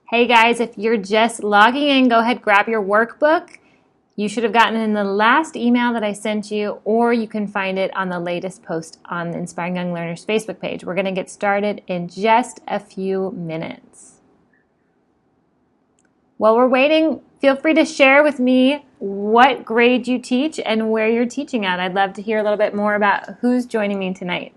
Hey guys, if you're just logging in, go ahead, grab your workbook. You should have gotten it in the last email that I sent you, or you can find it on the latest post on the Inspiring Young Learners Facebook page. We're going to get started in just a few minutes. While we're waiting, feel free to share with me what grade you teach and where you're teaching at. I'd love to hear a little bit more about who's joining me tonight.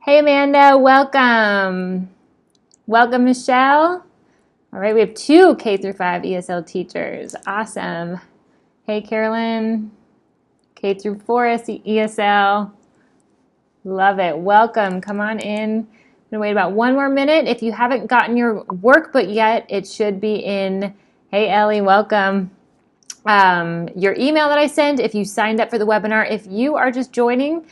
Hey Amanda, welcome. Welcome Michelle. All right, we have 2 K through 5 ESL teachers. Awesome. Hey Carolyn, K through 4 ESL. Love it. Welcome. Come on in. I'm going to wait about 1 more minute. If you haven't gotten your workbook yet, it should be in. Hey Ellie, welcome. Your email that I sent if you signed up for the webinar. If you are just joining,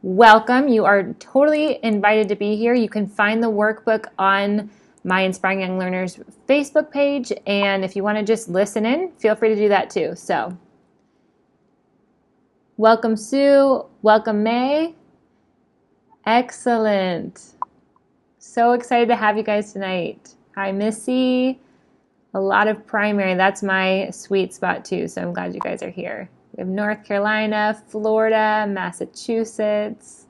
welcome. You are totally invited to be here. You can find the workbook on my Inspiring Young Learners Facebook page, and if you want to just listen in, feel free to do that too. So, welcome Sue, welcome May. Excellent. So excited to have you guys tonight. Hi Missy. A lot of primary. That's my sweet spot too, so I'm glad you guys are here. We have North Carolina, Florida, Massachusetts.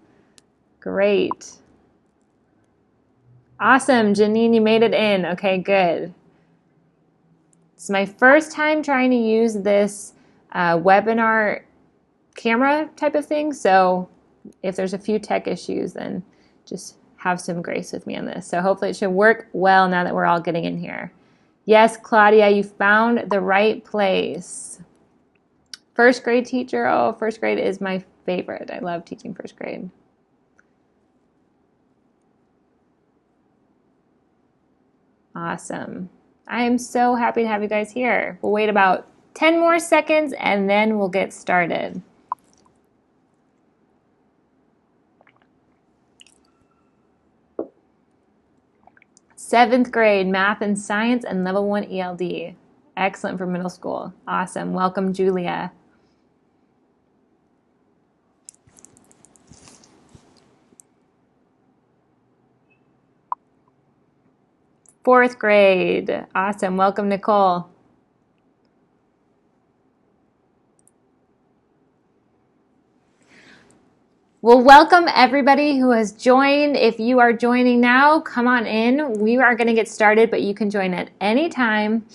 Great. Awesome. Janine, you made it in. Okay, good. It's my first time trying to use this webinar camera type of thing, so if there's a few tech issues, then just have some grace with me on this. So hopefully it should work well now that we're all getting in here. Yes, Claudia, you found the right place. First grade teacher. Oh, first grade is my favorite. I love teaching first grade. Awesome. I am so happy to have you guys here. We'll wait about 10 more seconds and then we'll get started. Seventh grade, math and science, and level 1 ELD. Excellent for middle school. Awesome. Welcome, Julia. Fourth grade. Awesome. Welcome, Nicole. Well, welcome everybody who has joined. If you are joining now, come on in. We are going to get started, but you can join at any time.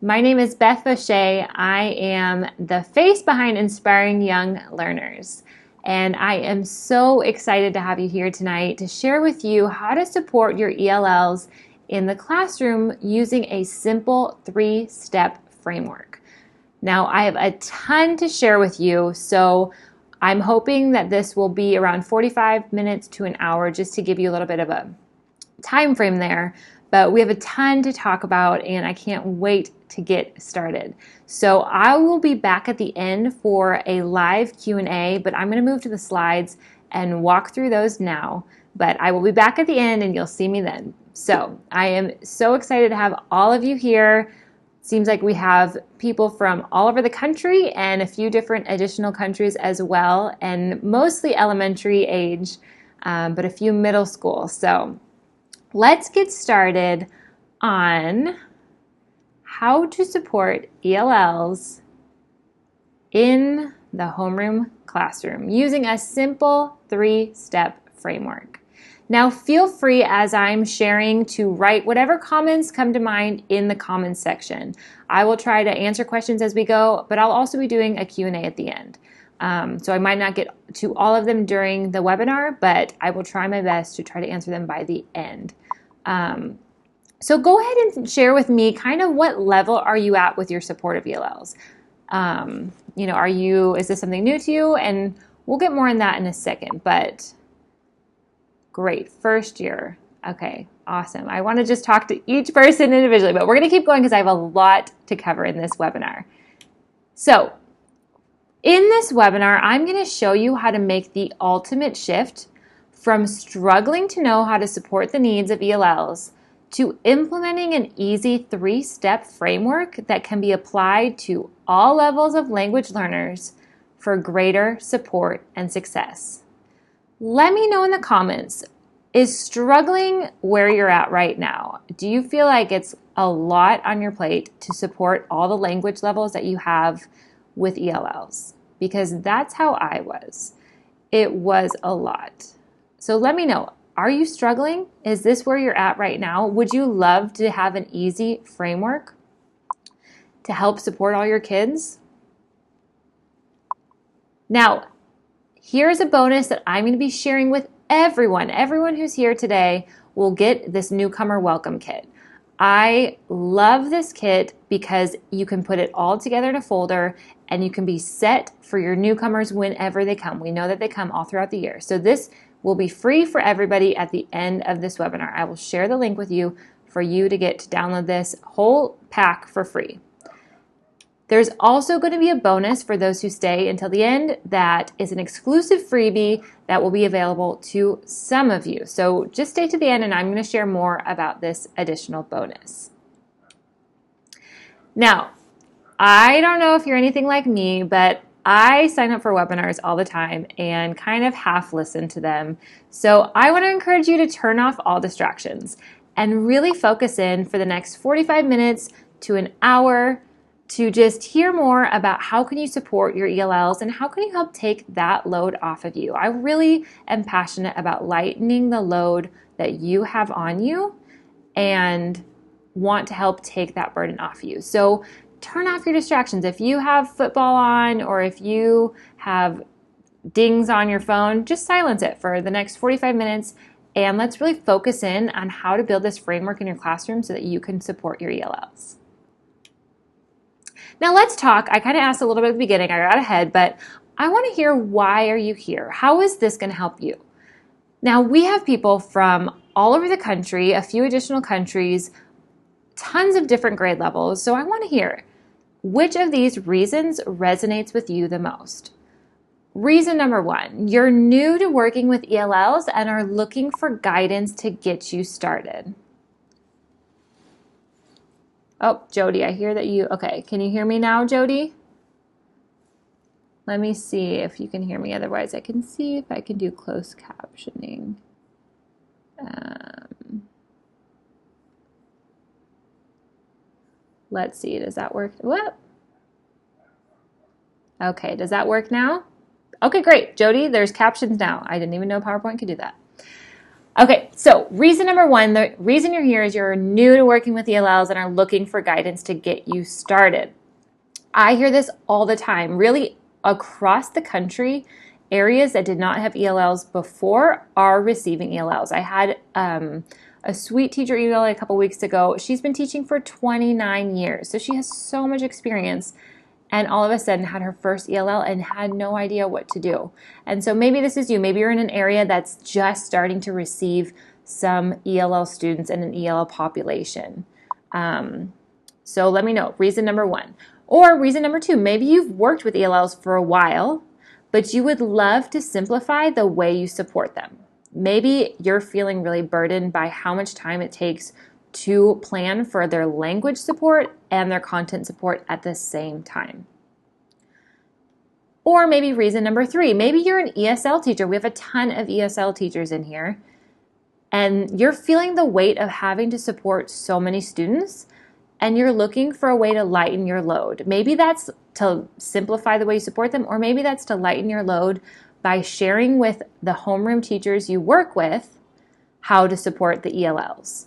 My name is Beth Fauché. I am the face behind Inspiring Young Learners. And I am so excited to have you here tonight to share with you how to support your ELLs in the classroom using a simple 3-step framework. Now, I have a ton to share with you, so I'm hoping that this will be around 45 minutes to an hour just to give you a little bit of a time frame there. But we have a ton to talk about and I can't wait to get started. So I will be back at the end for a live Q&A, but I'm going to move to the slides and walk through those now. But I will be back at the end and you'll see me then. So I am so excited to have all of you here. Seems like we have people from all over the country and a few different additional countries as well, and mostly elementary age, but a few middle school. So let's get started on how to support ELLs in the homeroom classroom using a simple 3-step framework. Now feel free as I'm sharing to write whatever comments come to mind in the comments section. I will try to answer questions as we go, but I'll also be doing a Q&A at the end. So I might not get to all of them during the webinar, but I will try my best to try to answer them by the end. So go ahead and share with me kind of what level are you at with your support of ELLs. Is this something new to you? And we'll get more on that in a second, but great, first year. Okay, awesome. I want to just talk to each person individually, but we're going to keep going because I have a lot to cover in this webinar. So in this webinar, I'm going to show you how to make the ultimate shift from struggling to know how to support the needs of ELLs to implementing an easy 3-step framework that can be applied to all levels of language learners for greater support and success. Let me know in the comments, is struggling where you're at right now? Do you feel like it's a lot on your plate to support all the language levels that you have with ELLs? Because that's how I was. It was a lot. So let me know, are you struggling? Is this where you're at right now? Would you love to have an easy framework to help support all your kids? Now, here's a bonus that I'm going to be sharing with everyone. Everyone who's here today will get this Newcomer Welcome Kit. I love this kit because you can put it all together in a folder and you can be set for your newcomers whenever they come. We know that they come all throughout the year. So this will be free for everybody at the end of this webinar. I will share the link with you for you to get to download this whole pack for free. There's also going to be a bonus for those who stay until the end that is an exclusive freebie that will be available to some of you. So just stay to the end and I'm going to share more about this additional bonus. Now, I don't know if you're anything like me, but I sign up for webinars all the time and kind of half listen to them. So I want to encourage you to turn off all distractions and really focus in for the next 45 minutes to an hour to just hear more about how can you support your ELLs and how can you help take that load off of you. I really am passionate about lightening the load that you have on you and want to help take that burden off you. So turn off your distractions. If you have football on or if you have dings on your phone, just silence it for the next 45 minutes and let's really focus in on how to build this framework in your classroom so that you can support your ELLs. Now let's talk. I kind of asked a little bit at the beginning. I got ahead, but I want to hear, why are you here? How is this going to help you? Now we have people from all over the country, a few additional countries, tons of different grade levels. So I want to hear, which of these reasons resonates with you the most? Reason number 1, you're new to working with ELLs and are looking for guidance to get you started. Oh, Jody, I hear that you, okay, can you hear me now, Jody? Let me see if you can hear me. Otherwise, I can see if I can do closed captioning. Let's see, does that work? What? Okay, does that work now? Okay, great. Jody, there's captions now. I didn't even know PowerPoint could do that. Okay, so reason number 1, the reason you're here is you're new to working with ELLs and are looking for guidance to get you started. I hear this all the time, really across the country. Areas that did not have ELLs before are receiving ELLs. I had a sweet teacher email a couple weeks ago. She's been teaching for 29 years, so she has so much experience. And all of a sudden had her first ELL and had no idea what to do. And so maybe this is you. Maybe you're in an area that's just starting to receive some ELL students and an ELL population. So let me know, reason number 1. Or reason number 2, maybe you've worked with ELLs for a while, but you would love to simplify the way you support them. Maybe you're feeling really burdened by how much time it takes to plan for their language support and their content support at the same time. Or maybe reason number 3, maybe you're an ESL teacher. We have a ton of ESL teachers in here, and you're feeling the weight of having to support so many students, and you're looking for a way to lighten your load. Maybe that's to simplify the way you support them, or maybe that's to lighten your load by sharing with the homeroom teachers you work with how to support the ELLs.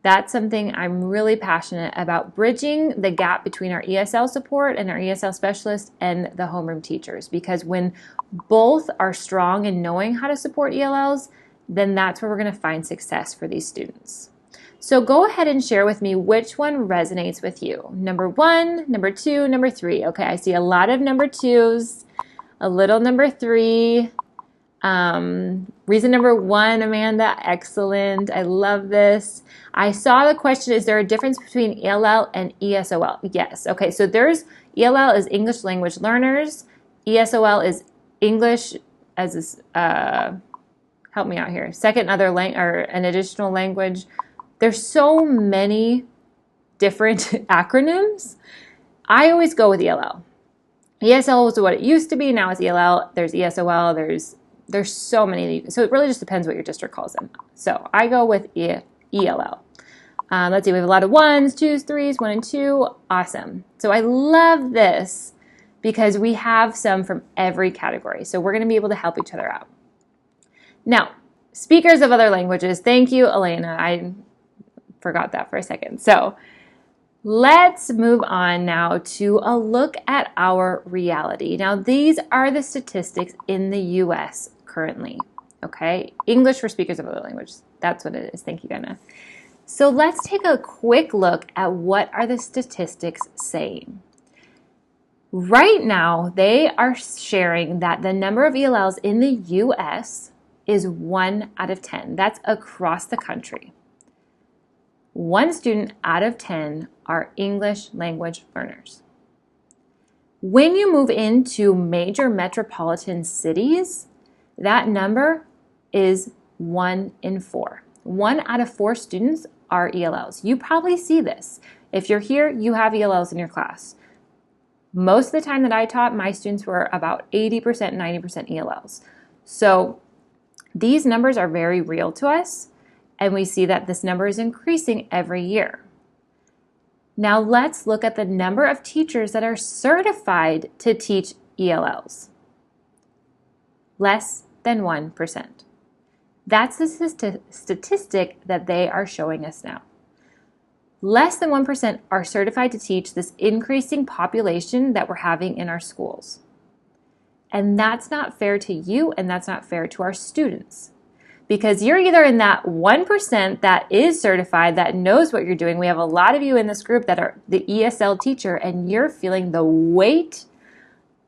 That's something I'm really passionate about, bridging the gap between our ESL support and our ESL specialists and the homeroom teachers. Because when both are strong in knowing how to support ELLs, then that's where we're going to find success for these students. So go ahead and share with me which one resonates with you. Number 1, number 2, number 3. Okay, I see a lot of number 2s, a little number 3. Reason number 1, Amanda, excellent. I love this. I saw the question, is there a difference between ELL and ESOL? Yes. Okay, so there's ELL is English language learners. ESOL is English as help me out here, second other language or an additional language. There's so many different acronyms. I always go with ELL. ESL was what it used to be. Now it's ELL. There's ESOL. There's so many. So it really just depends what your district calls them. So I go with ELL. Let's see. We have a lot of 1s, 2s, 3s, 1 and 2. Awesome. So I love this because we have some from every category. So we're going to be able to help each other out. Now, speakers of other languages. Thank you, Elena. I forgot that for a second. So let's move on now to a look at our reality. Now, these are the statistics in the U.S. currently, okay? English for speakers of other languages. That's what it is. Thank you, Anna. So let's take a quick look at what are the statistics saying. Right now, they are sharing that the number of ELLs in the U.S. is 1 out of 10. That's across the country. 1 student out of 10 are English language learners. When you move into major metropolitan cities, that number is 1 in 4. 1 out of 4 students are ELLs. You probably see this. If you're here, you have ELLs in your class. Most of the time that I taught, my students were about 80%, 90% ELLs. So these numbers are very real to us. And we see that this number is increasing every year. Now let's look at the number of teachers that are certified to teach ELLs. Less than 1%. That's the statistic that they are showing us now. Less than 1% are certified to teach this increasing population that we're having in our schools. And that's not fair to you, and that's not fair to our students. Because you're either in that 1% that is certified, that knows what you're doing. We have a lot of you in this group that are the ESL teacher, and you're feeling the weight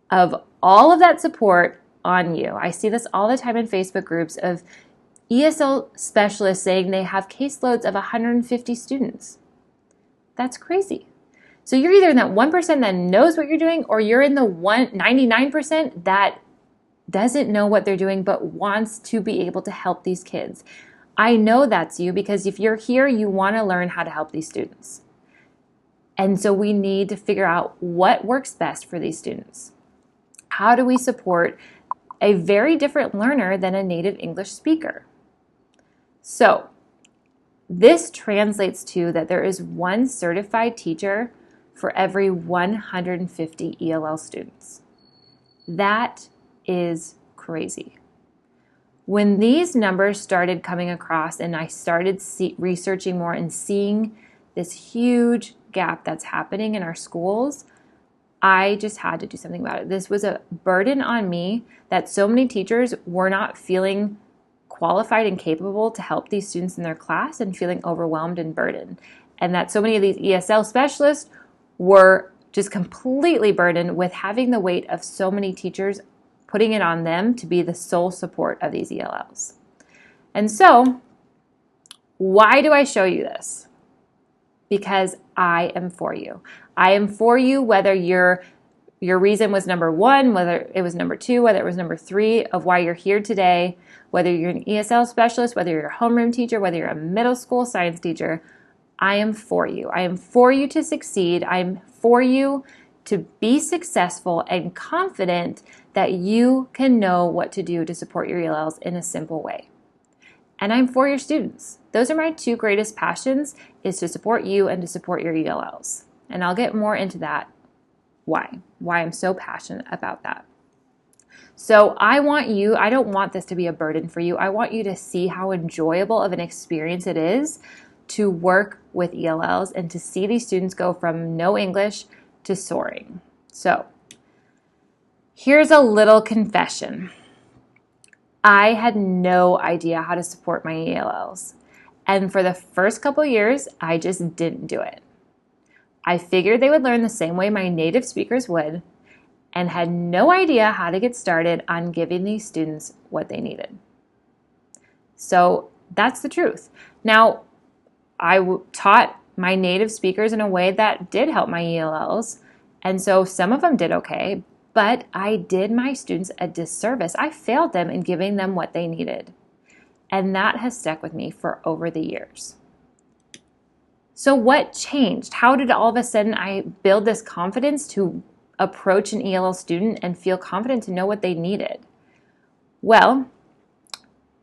of all of that support on you. I see this all the time in Facebook groups of ESL specialists saying they have caseloads of 150 students. That's crazy. So you're either in that 1% that knows what you're doing, or you're in the 99% that doesn't know what they're doing but wants to be able to help these kids. I know that's you, because if you're here, you want to learn how to help these students. And so we need to figure out what works best for these students. How do we support a very different learner than a native English speaker? So this translates to that there is 1 certified teacher for every 150 ELL students. That is crazy. When these numbers started coming across and I started researching more and seeing this huge gap that's happening in our schools, I just had to do something about it. This was a burden on me that so many teachers were not feeling qualified and capable to help these students in their class and feeling overwhelmed and burdened. And that so many of these ESL specialists were just completely burdened with having the weight of so many teachers putting it on them to be the sole support of these ELLs. And so, why do I show you this? Because I am for you. I am for you whether your reason was number 1, whether it was number 2, whether it was number 3 of why you're here today, whether you're an ESL specialist, whether you're a homeroom teacher, whether you're a middle school science teacher. I am for you. I am for you to succeed. I'm for you to be successful and confident that you can know what to do to support your ELLs in a simple way. And I'm for your students. Those are my 2 greatest passions, is to support you and to support your ELLs. And I'll get more into that, why I'm so passionate about that. So I don't want this to be a burden for you. I want you to see how enjoyable of an experience it is to work with ELLs and to see these students go from no English to soaring. So here's a little confession. I had no idea how to support my ELLs. And for the first couple years, I just didn't do it. I figured they would learn the same way my native speakers would, and had no idea how to get started on giving these students what they needed. So that's the truth. Now, I taught my native speakers in a way that did help my ELLs, and so some of them did okay, but I did my students a disservice. I failed them in giving them what they needed, and that has stuck with me for over the years. So what changed? How did all of a sudden I build this confidence to approach an ELL student and feel confident to know what they needed? Well,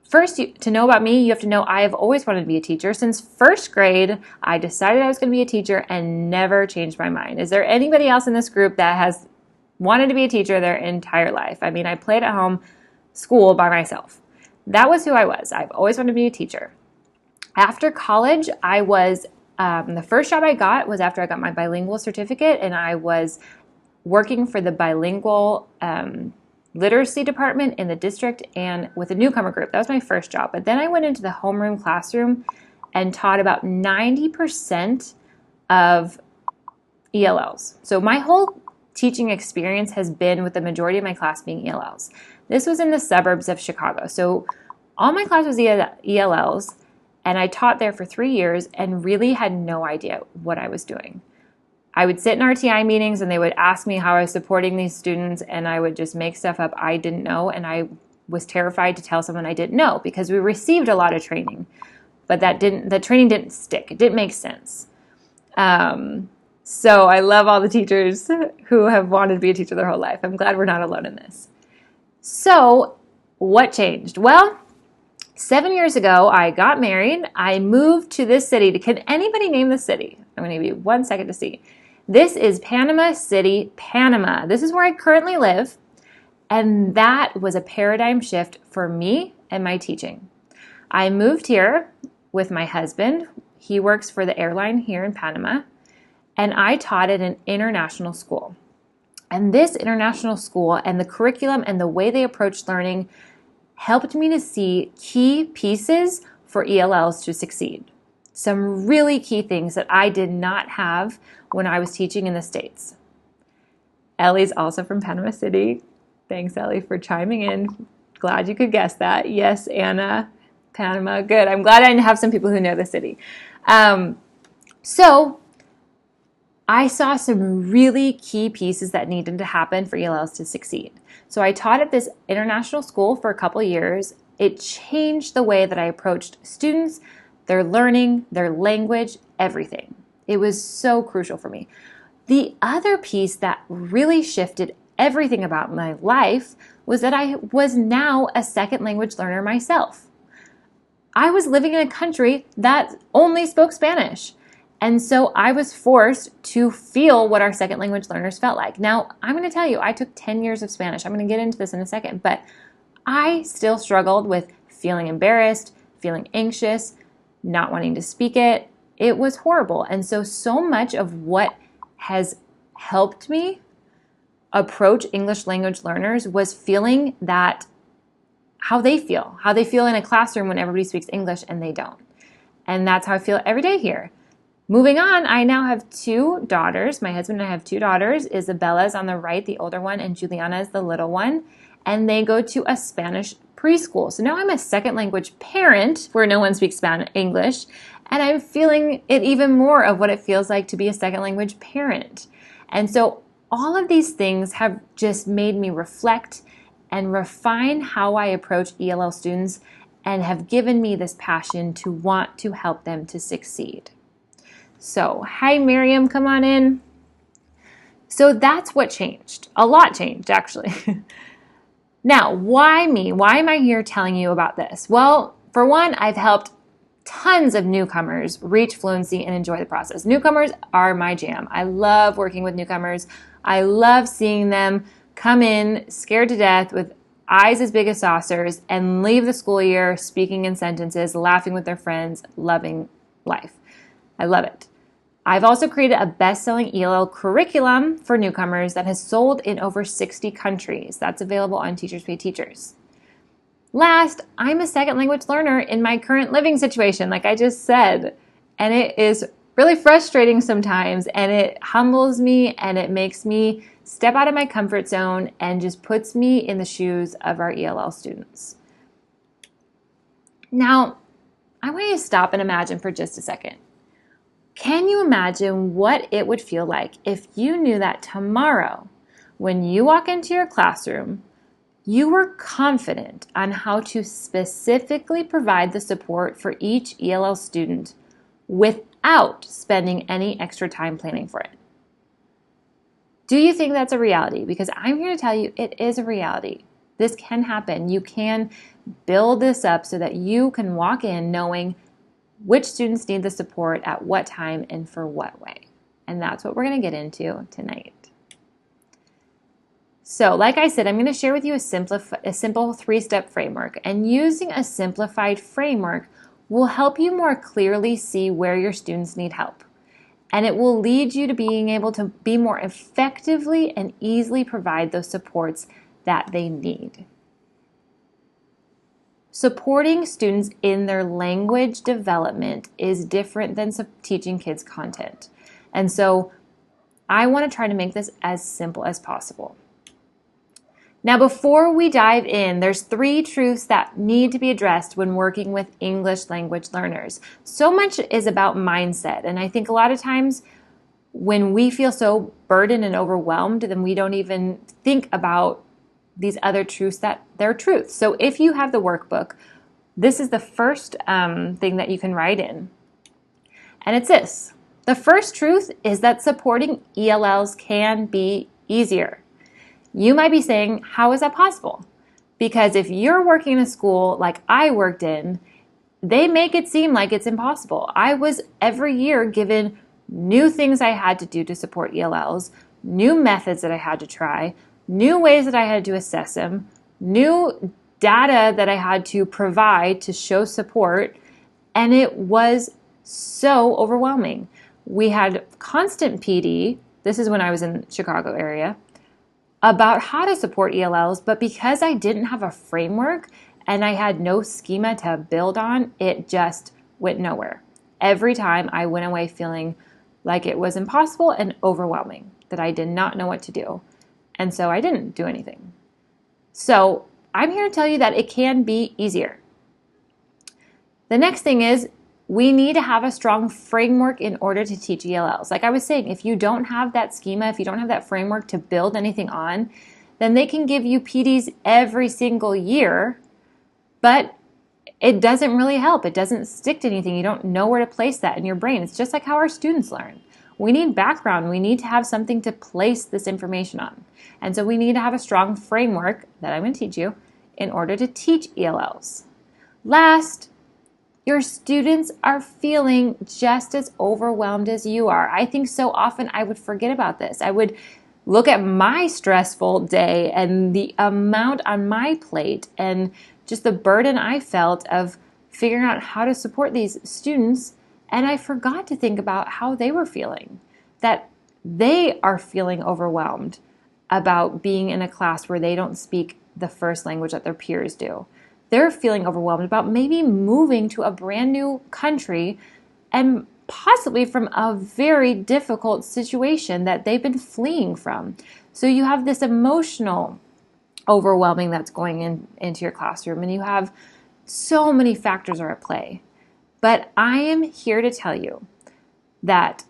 first, to know about me, you have to know I have always wanted to be a teacher. Since first grade, I decided I was going to be a teacher and never changed my mind. Is there anybody else in this group that has wanted to be a teacher their entire life? I mean, I played at home school by myself. That was who I was. I've always wanted to be a teacher. After college, the first job I got was after I got my bilingual certificate, and I was working for the bilingual literacy department in the district and with a newcomer group. That was my first job. But then I went into the homeroom classroom and taught about 90% of ELLs. So my whole teaching experience has been with the majority of my class being ELLs. This was in the suburbs of Chicago. So all my class was ELLs, and I taught there for 3 years and really had no idea what I was doing. I would sit in RTI meetings and they would ask me how I was supporting these students, and I would just make stuff up I didn't know, and I was terrified to tell someone I didn't know because we received a lot of training, but the training didn't stick. It didn't make sense. So I love all the teachers who have wanted to be a teacher their whole life. I'm glad we're not alone in this. So what changed? Well, 7 years ago, I got married. I moved to this city. Can anybody name the city? I'm going to give you 1 second to see. This is Panama City, Panama. This is where I currently live. And that was a paradigm shift for me and my teaching. I moved here with my husband. He works for the airline here in Panama. And I taught at an international school. And this international school and the curriculum and the way they approached learning helped me to see key pieces for ELLs to succeed. Some really key things that I did not have when I was teaching in the States. Ellie's also from Panama City. Thanks, Ellie, for chiming in. Glad you could guess that. Yes, Anna, Panama. Good. I'm glad I have some people who know the city. So I saw some really key pieces that needed to happen for ELLs to succeed. So I taught at this international school for a couple years. It changed the way that I approached students, their learning, their language, everything. It was so crucial for me. The other piece that really shifted everything about my life was that I was now a second language learner myself. I was living in a country that only spoke Spanish. And so I was forced to feel what our second language learners felt like. Now, I'm going to tell you, I took 10 years of Spanish. I'm going to get into this in a second, but I still struggled with feeling embarrassed, feeling anxious, not wanting to speak it. It was horrible. And so much of what has helped me approach English language learners was feeling that how they feel in a classroom when everybody speaks English and they don't. And that's how I feel every day here. Moving on, I now have 2 daughters. My husband and I have 2 daughters. Isabella is on the right, the older one, and Juliana is the little one. And they go to a Spanish preschool. So now I'm a second language parent where no one speaks English. And I'm feeling it even more of what it feels like to be a second language parent. And so all of these things have just made me reflect and refine how I approach ELL students and have given me this passion to want to help them to succeed. So, hi Miriam, come on in. So that's what changed. A lot changed, actually. Now, why me? Why am I here telling you about this? Well, for one, I've helped tons of newcomers reach fluency and enjoy the process. Newcomers are my jam. I love working with newcomers. I love seeing them come in scared to death with eyes as big as saucers and leave the school year speaking in sentences, laughing with their friends, loving life. I love it. I've also created a best-selling ELL curriculum for newcomers that has sold in over 60 countries. That's available on Teachers Pay Teachers. Last, I'm a second language learner in my current living situation, like I just said, and it is really frustrating sometimes, and it humbles me, and it makes me step out of my comfort zone and just puts me in the shoes of our ELL students. Now, I want you to stop and imagine for just a second. Can you imagine what it would feel like if you knew that tomorrow, when you walk into your classroom, you were confident on how to specifically provide the support for each ELL student without spending any extra time planning for it? Do you think that's a reality? Because I'm here to tell you it is a reality. This can happen. You can build this up so that you can walk in knowing which students need the support at what time and for what way. And that's what we're going to get into tonight. So like I said, I'm going to share with you a simple three-step framework. And using a simplified framework will help you more clearly see where your students need help. And it will lead you to being able to be more effectively and easily provide those supports that they need. Supporting students in their language development is different than teaching kids content. And so I want to try to make this as simple as possible. Now, before we dive in, there's 3 truths that need to be addressed when working with English language learners. So much is about mindset, and I think a lot of times when we feel so burdened and overwhelmed, then we don't even think about these other truths that they're truths. So if you have the workbook, this is the first thing that you can write in, and it's this. The first truth is that supporting ELLs can be easier. You might be saying, how is that possible? Because if you're working in a school like I worked in, they make it seem like it's impossible. I was every year given new things I had to do to support ELLs, new methods that I had to try, new ways that I had to assess them, new data that I had to provide to show support, and it was so overwhelming. We had constant PD, this is when I was in the Chicago area, about how to support ELLs, but because I didn't have a framework and I had no schema to build on, it just went nowhere. Every time I went away feeling like it was impossible and overwhelming, that I did not know what to do. And so I didn't do anything. So I'm here to tell you that it can be easier. The next thing is we need to have a strong framework in order to teach ELLs. Like I was saying, if you don't have that schema, if you don't have that framework to build anything on, then they can give you PDs every single year, but it doesn't really help. It doesn't stick to anything. You don't know where to place that in your brain. It's just like how our students learn. We need background. We need to have something to place this information on. And so we need to have a strong framework that I'm going to teach you in order to teach ELLs. Last, your students are feeling just as overwhelmed as you are. I think so often I would forget about this. I would look at my stressful day and the amount on my plate and just the burden I felt of figuring out how to support these students, and I forgot to think about how they were feeling, that they are feeling overwhelmed about being in a class where they don't speak the first language that their peers do. They're feeling overwhelmed about maybe moving to a brand new country and possibly from a very difficult situation that they've been fleeing from. So you have this emotional overwhelming that's going into your classroom, and you have so many factors are at play. But I am here to tell you that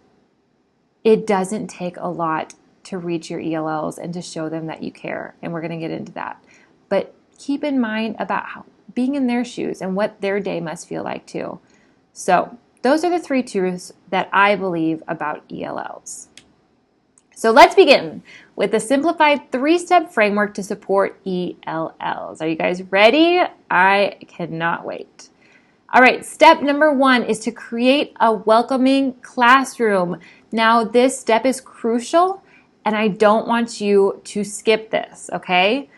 it doesn't take a lot to reach your ELLs and to show them that you care, and we're going to get into that. But keep in mind about how being in their shoes and what their day must feel like too. So those are the 3 truths that I believe about ELLs. So let's begin with the simplified 3-step framework to support ELLs. Are you guys ready? I cannot wait. All right, step number 1 is to create a welcoming classroom. Now, this step is crucial, and I don't want you to skip this, okay?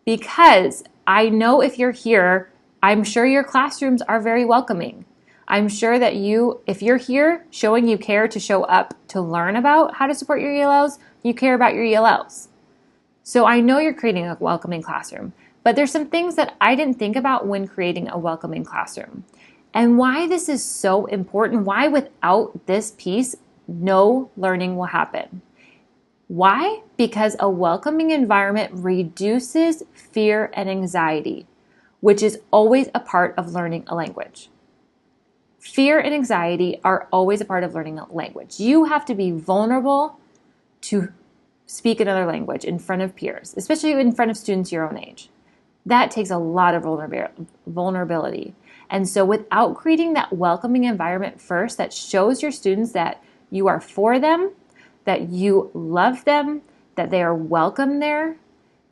Because I know if you're here, I'm sure your classrooms are very welcoming. I'm sure that if you're here showing you care to show up to learn about how to support your ELLs, you care about your ELLs. So I know you're creating a welcoming classroom, But there's some things that I didn't think about when creating a welcoming classroom. And why this is so important, why without this piece, no learning will happen. Why? Because a welcoming environment reduces fear and anxiety, which is always a part of learning a language. Fear and anxiety are always a part of learning a language. You have to be vulnerable to speak another language in front of peers, especially in front of students your own age. That takes a lot of vulnerability. And so without creating that welcoming environment first that shows your students that you are for them, that you love them, that they are welcome there,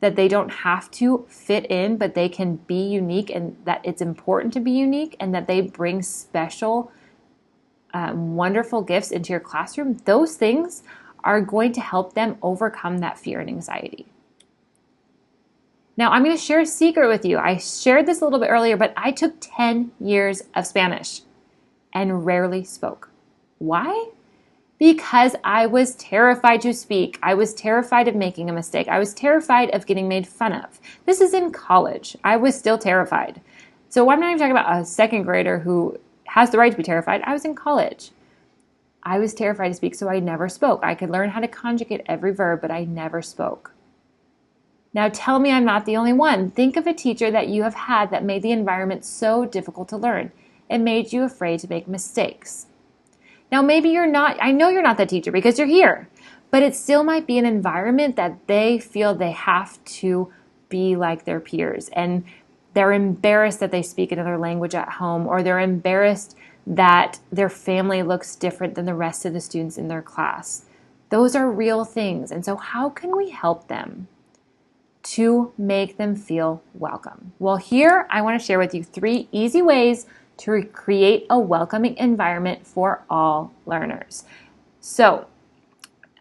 that they don't have to fit in, but they can be unique, and that it's important to be unique, and that they bring special, wonderful gifts into your classroom, those things are going to help them overcome that fear and anxiety. Now, I'm going to share a secret with you. I shared this a little bit earlier, but I took 10 years of Spanish and rarely spoke. Why? Because I was terrified to speak. I was terrified of making a mistake. I was terrified of getting made fun of. This is in college. I was still terrified. So I'm not even talking about a second grader who has the right to be terrified. I was in college. I was terrified to speak, so I never spoke. I could learn how to conjugate every verb, but I never spoke. Now tell me I'm not the only one. Think of a teacher that you have had that made the environment so difficult to learn. It made you afraid to make mistakes. Now maybe you're not, I know you're not that teacher because you're here, but it still might be an environment that they feel they have to be like their peers, and they're embarrassed that they speak another language at home, or they're embarrassed that their family looks different than the rest of the students in their class. Those are real things. And so how can we help them to make them feel welcome? Well, here I want to share with you 3 easy ways to create a welcoming environment for all learners. So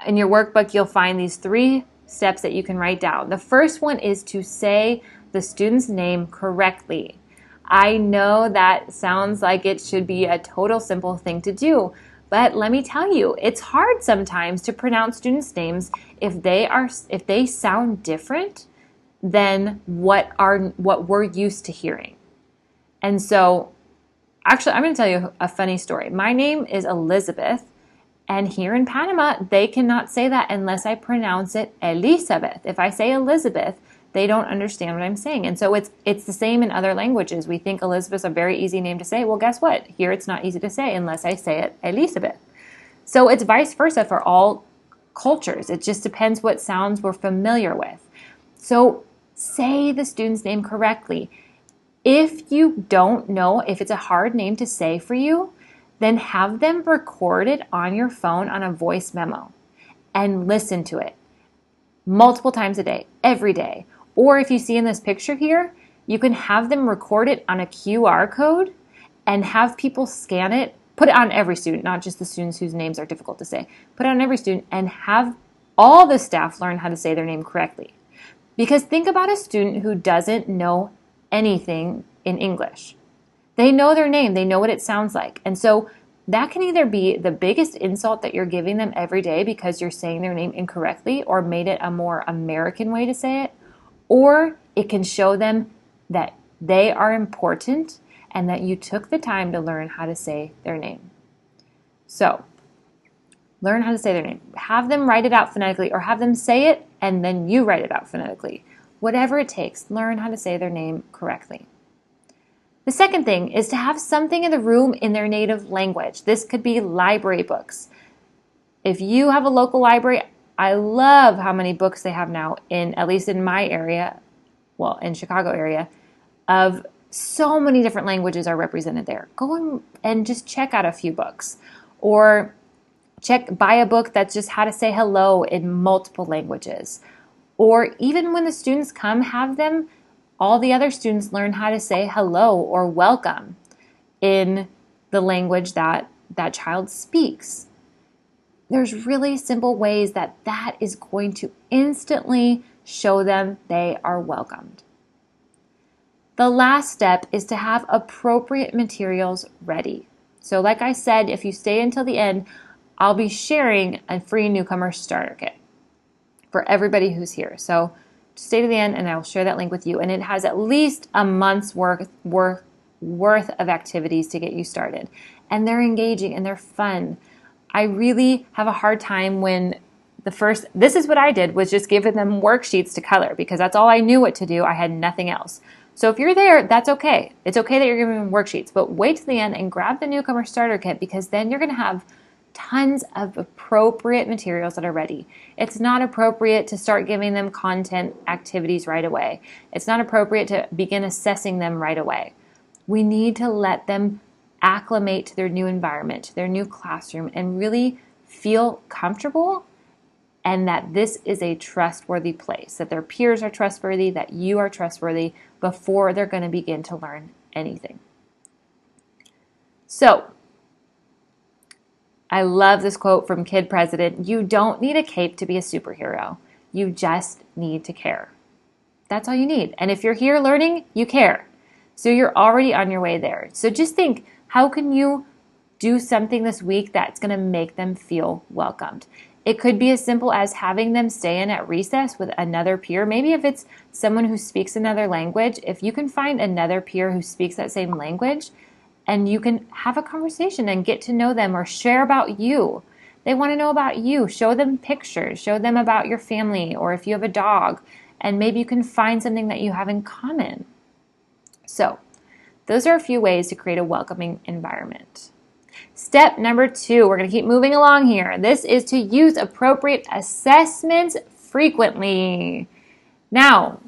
in your workbook, you'll find these 3 steps that you can write down. The first one is to say the student's name correctly. I know that sounds like it should be a total simple thing to do, but let me tell you, it's hard sometimes to pronounce students' names if they sound different than what we're used to hearing. And so, actually, I'm going to tell you a funny story. My name is Elizabeth, and here in Panama, they cannot say that unless I pronounce it Elizabeth. If I say Elizabeth, they don't understand what I'm saying. And so it's the same in other languages. We think Elizabeth's a very easy name to say. Well, guess what? Here it's not easy to say unless I say it Elizabeth. So it's vice versa for all cultures. It just depends what sounds we're familiar with. So say the student's name correctly. If you don't know if it's a hard name to say for you, then have them record it on your phone on a voice memo and listen to it multiple times a day, every day. Or if you see in this picture here, you can have them record it on a QR code and have people scan it, put it on every student, not just the students whose names are difficult to say, put it on every student and have all the staff learn how to say their name correctly. Because think about a student who doesn't know anything in English. They know their name, they know what it sounds like. And so that can either be the biggest insult that you're giving them every day because you're saying their name incorrectly or made it a more American way to say it, or it can show them that they are important and that you took the time to learn how to say their name. So, learn how to say their name. Have them write it out phonetically or have them say it and then you write it out phonetically. Whatever it takes, learn how to say their name correctly. The second thing is to have something in the room in their native language. This could be library books. If you have a local library, I love how many books they have now at least in my area, well, in Chicago area, of so many different languages are represented there. Go and just check out a few books, or buy a book that's just how to say hello in multiple languages. Or even when the students come, have them, all the other students learn how to say hello or welcome in the language that that child speaks. There's really simple ways that is going to instantly show them they are welcomed. The last step is to have appropriate materials ready. So like I said, if you stay until the end, I'll be sharing a free newcomer starter kit for everybody who's here. So stay to the end and I'll share that link with you. And it has at least a month's worth of activities to get you started. And they're engaging and they're fun. I really have a hard time when this is what I did, was just giving them worksheets to color because that's all I knew what to do. I had nothing else. So if you're there, that's okay. It's okay that you're giving them worksheets, but wait to the end and grab the Newcomer Starter Kit because then you're going to have tons of appropriate materials that are ready. It's not appropriate to start giving them content activities right away. It's not appropriate to begin assessing them right away. We need to let them acclimate to their new environment, to their new classroom, and really feel comfortable and that this is a trustworthy place, that their peers are trustworthy, that you are trustworthy before they're going to begin to learn anything. So, I love this quote from Kid President. You don't need a cape to be a superhero. You just need to care. That's all you need. And if you're here learning, you care. So you're already on your way there. So just think, how can you do something this week that's going to make them feel welcomed? It could be as simple as having them stay in at recess with another peer. Maybe if it's someone who speaks another language, if you can find another peer who speaks that same language, and you can have a conversation and get to know them or share about you. They want to know about you. Show them pictures. Show them about your family or if you have a dog. And maybe you can find something that you have in common. So, those are a few ways to create a welcoming environment. Step number 2, we're going to keep moving along here. This is to use appropriate assessments frequently. Now,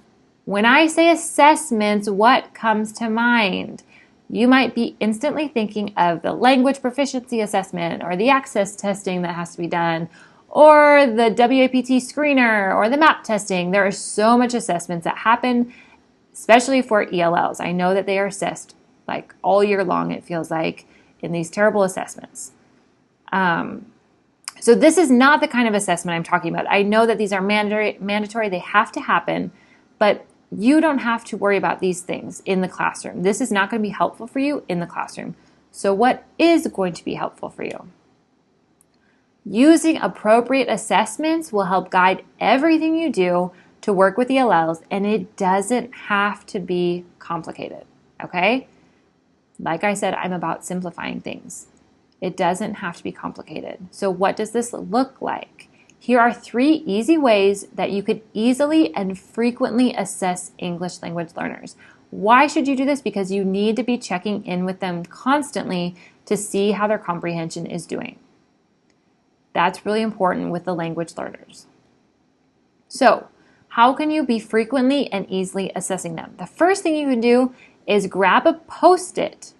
when I say assessments, what comes to mind? You might be instantly thinking of the language proficiency assessment or the access testing that has to be done or the WAPT screener or the MAP testing. There are so much assessments that happen, especially for ELLs. I know that they are assessed like all year long, it feels like, in these terrible assessments. So this is not the kind of assessment I'm talking about. I know that these are mandatory, they have to happen, but you don't have to worry about these things in the classroom. This is not going to be helpful for you in the classroom. So what is going to be helpful for you? Using appropriate assessments will help guide everything you do to work with ELLs, and it doesn't have to be complicated, okay? Like I said, I'm about simplifying things. It doesn't have to be complicated. So what does this look like? Here are 3 easy ways that you could easily and frequently assess English language learners. Why should you do this? Because you need to be checking in with them constantly to see how their comprehension is doing. That's really important with the language learners. So, how can you be frequently and easily assessing them? The first thing you can do is grab a Post-it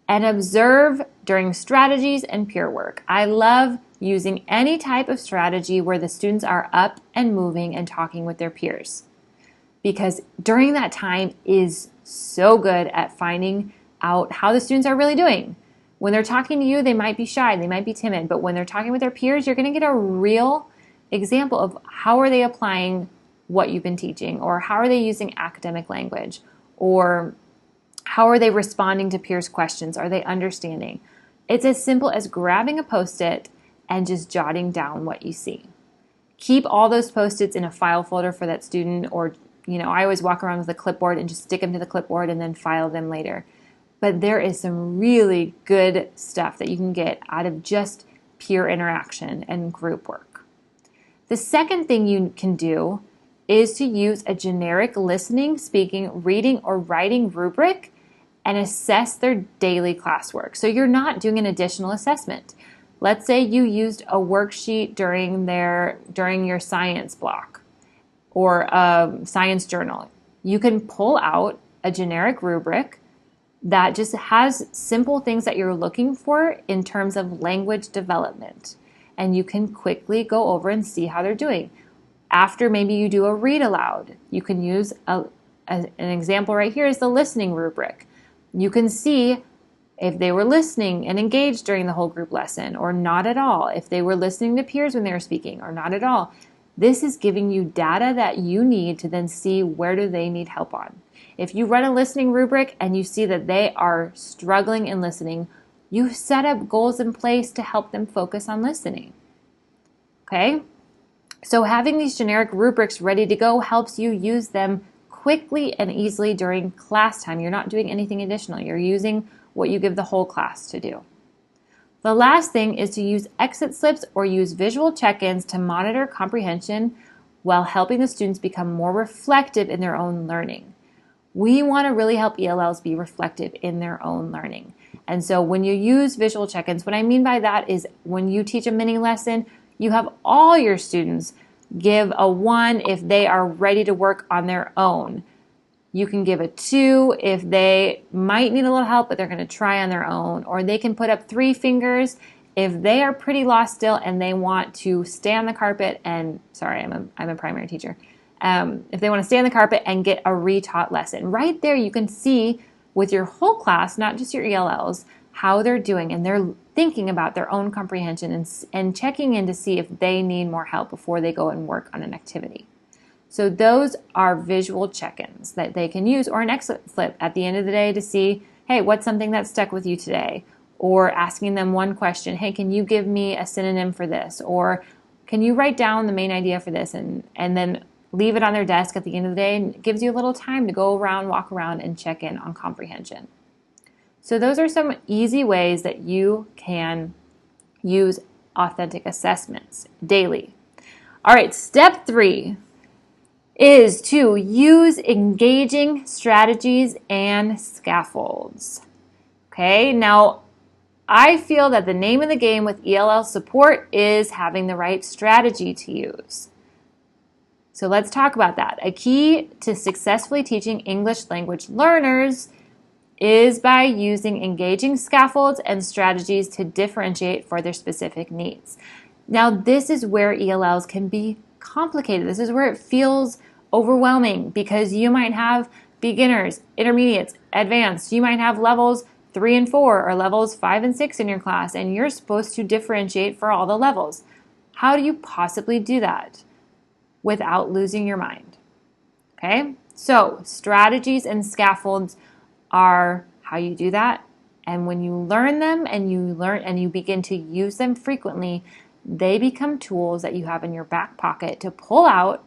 and observe during strategies and peer work. I love using any type of strategy where the students are up and moving and talking with their peers, because during that time is so good at finding out how the students are really doing. When they're talking to you, they might be shy, they might be timid, but when they're talking with their peers, you're going to get a real example of how are they applying what you've been teaching, or how are they using academic language, or how are they responding to peers' questions? Are they understanding? It's as simple as grabbing a Post-it and just jotting down what you see. Keep all those Post-its in a file folder for that student, or, I always walk around with a clipboard and just stick them to the clipboard and then file them later. But there is some really good stuff that you can get out of just peer interaction and group work. The second thing you can do is to use a generic listening, speaking, reading, or writing rubric and assess their daily classwork. So you're not doing an additional assessment. Let's say you used a worksheet during your science block or a science journal. You can pull out a generic rubric that just has simple things that you're looking for in terms of language development. And you can quickly go over and see how they're doing. After maybe you do a read aloud, you can use an example right here is the listening rubric. You can see if they were listening and engaged during the whole group lesson or not at all, if they were listening to peers when they were speaking or not at all. This is giving you data that you need to then see where do they need help on. If you run a listening rubric and you see that they are struggling in listening, you set up goals in place to help them focus on listening. Okay? So having these generic rubrics ready to go helps you use them quickly and easily during class time. You're not doing anything additional. You're using what you give the whole class to do. The last thing is to use exit slips or use visual check-ins to monitor comprehension while helping the students become more reflective in their own learning. We want to really help ELLs be reflective in their own learning. And so when you use visual check-ins, what I mean by that is when you teach a mini lesson, you have all your students give a 1 if they are ready to work on their own. You can give a 2 if they might need a little help, but they're going to try on their own. Or they can put up 3 fingers if they are pretty lost still and they want to stay on the carpet and, sorry, I'm a primary teacher. If they want to stay on the carpet and get a retaught lesson. Right there you can see with your whole class, not just your ELLs, how they're doing. And they're thinking about their own comprehension and checking in to see if they need more help before they go and work on an activity. So those are visual check-ins that they can use, or an exit slip at the end of the day to see, hey, what's something that stuck with you today? Or asking them one question, hey, can you give me a synonym for this? Or can you write down the main idea for this? And then leave it on their desk at the end of the day, and it gives you a little time to go around, walk around, and check in on comprehension. So those are some easy ways that you can use authentic assessments daily. All right, step 3 is to use engaging strategies and scaffolds. Okay, now I feel that the name of the game with ELL support is having the right strategy to use. So let's talk about that. A key to successfully teaching English language learners is by using engaging scaffolds and strategies to differentiate for their specific needs. Now, this is where ELLs can be complicated. This is where it feels overwhelming because you might have beginners, intermediates, advanced. You might have levels 3 and 4 or levels 5 and 6 in your class, and you're supposed to differentiate for all the levels. How do you possibly do that without losing your mind? Okay, so strategies and scaffolds are how you do that. And when you learn them and you begin to use them frequently, they become tools that you have in your back pocket to pull out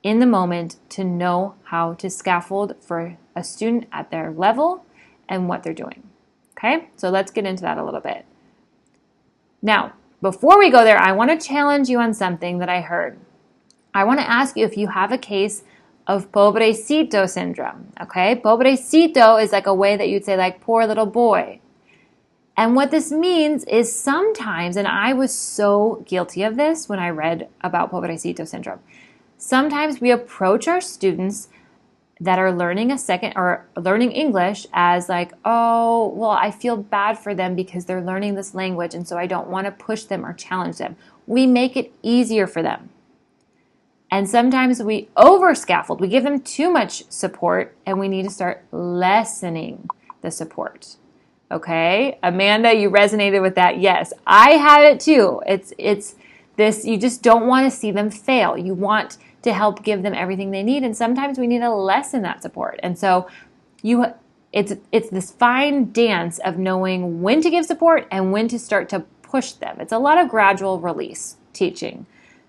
in the moment to know how to scaffold for a student at their level and what they're doing. Okay, so let's get into that a little bit. Now, before we go there, I want to challenge you on something that I heard. I want to ask you if you have a case of Bobudi Syndrome. Okay, Bobudi is like a way that you'd say like poor little boy. And what this means is sometimes, and I was so guilty of this when I read about Bobudi Syndrome, sometimes we approach our students that are learning learning English as like, oh, well, I feel bad for them because they're learning this language, and so I don't want to push them or challenge them. We make it easier for them. And sometimes we over-scaffold. We give them too much support, and we need to start lessening the support. Okay? Amanda, you resonated with that. Yes, I had it too. It's this, you just don't want to see them fail. You want to help give them everything they need, and sometimes we need to lessen that support. And so it's this fine dance of knowing when to give support and when to start to push them. It's a lot of gradual release teaching.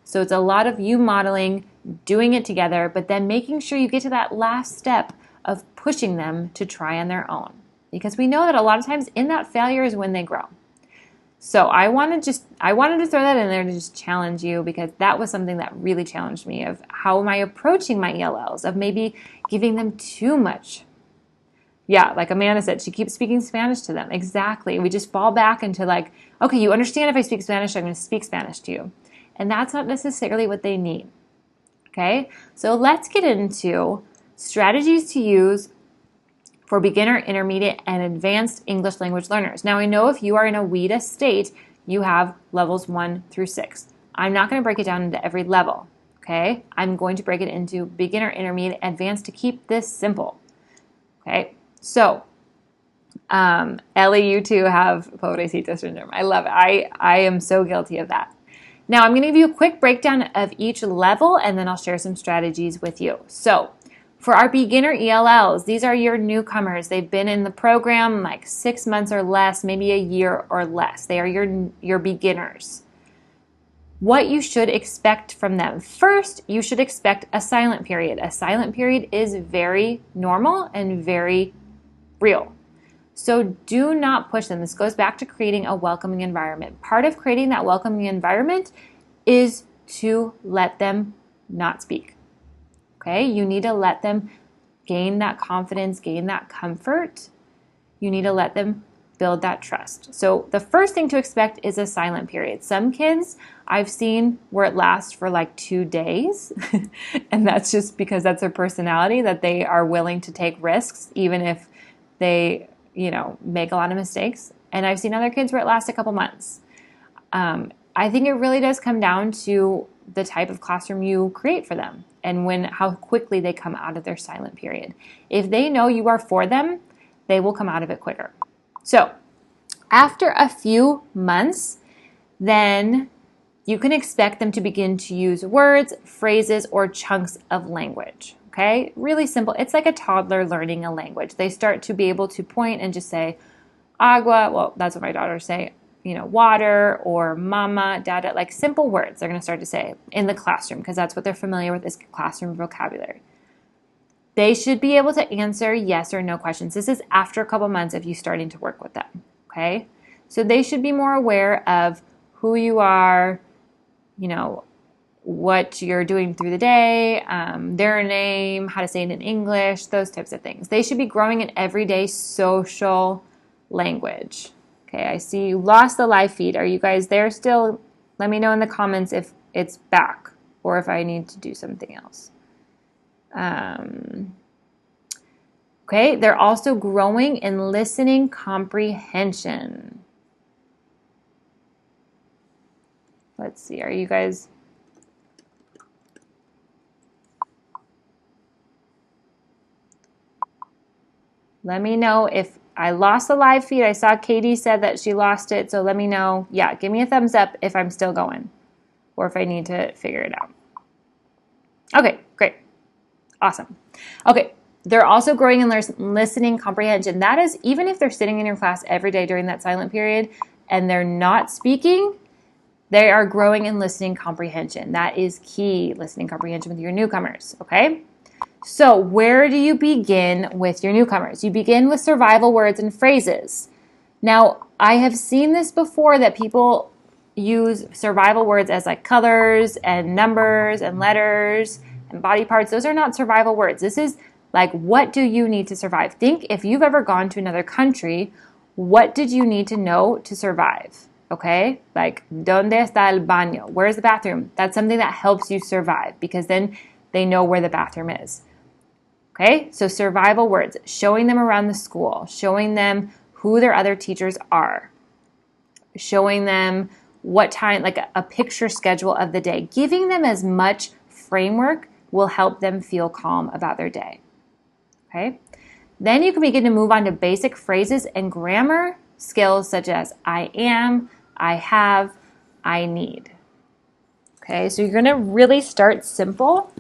So it's a lot of you modeling, doing it together, but then making sure you get to that last step of pushing them to try on their own. Because we know that a lot of times in that failure is when they grow. So I wanted to throw that in there to just challenge you, because that was something that really challenged me of how am I approaching my ELLs, of maybe giving them too much. Yeah, like Amanda said, she keeps speaking Spanish to them. Exactly. We just fall back into like, okay, you understand if I speak Spanish, I'm going to speak Spanish to you. And that's not necessarily what they need. Okay, so let's get into strategies to use for beginner, intermediate, and advanced English language learners. Now, I know if you are in a WIDA state, you have levels 1 through 6. I'm not going to break it down into every level, okay? I'm going to break it into beginner, intermediate, advanced to keep this simple, okay? So, Ellie, you too have Bobudi Syndrome. I love it. I am so guilty of that. Now, I'm going to give you a quick breakdown of each level, and then I'll share some strategies with you. So, for our beginner ELLs, these are your newcomers. They've been in the program like 6 months or less, maybe a year or less. They are your beginners. what you should expect from them. First, you should expect a silent period. A silent period is very normal and very real. So do not push them. This goes back to creating a welcoming environment. Part of creating that welcoming environment is to let them not speak. Okay? You need to let them gain that confidence, gain that comfort. You need to let them build that trust. So the first thing to expect is a silent period. Some kids I've seen where it lasts for like 2 days, and that's just because that's their personality, that they are willing to take risks even if they, make a lot of mistakes. And I've seen other kids where it lasts a couple months. I think it really does come down to the type of classroom you create for them and how quickly they come out of their silent period. If they know you are for them, they will come out of it quicker. So after a few months, then you can expect them to begin to use words, phrases, or chunks of language. Okay? Really simple. It's like a toddler learning a language. They start to be able to point and just say agua. Well, that's what my daughters say. Water, or mama, dada, like simple words they're going to start to say in the classroom because that's what they're familiar with is classroom vocabulary. They should be able to answer yes or no questions. This is after a couple months of you starting to work with them, okay? So they should be more aware of who you are, what you're doing through the day, their name, how to say it in English, those types of things. They should be growing an everyday social language. Okay, I see you lost the live feed. Are you guys there still? Let me know in the comments if it's back or if I need to do something else. Okay, they're also growing in listening comprehension. Let's see, are you guys... Let me know if I lost the live feed. I saw Katie said that she lost it, so let me know. Yeah, give me a thumbs up if I'm still going or if I need to figure it out. Okay, great. Awesome. Okay, they're also growing in listening comprehension. That is, even if they're sitting in your class every day during that silent period and they're not speaking, they are growing in listening comprehension. That is key, listening comprehension with your newcomers, okay? So where do you begin with your newcomers? You begin with survival words and phrases. Now, I have seen this before that people use survival words as like colors and numbers and letters and body parts. Those are not survival words. This is like, what do you need to survive? Think if you've ever gone to another country, what did you need to know to survive? Okay? Like, ¿dónde está el baño? Where's the bathroom? That's something that helps you survive because then they know where the bathroom is. Okay, so survival words, showing them around the school, showing them who their other teachers are, showing them what time, like a picture schedule of the day. Giving them as much framework will help them feel calm about their day. Okay, then you can begin to move on to basic phrases and grammar skills such as I am, I have, I need. Okay, so you're going to really start simple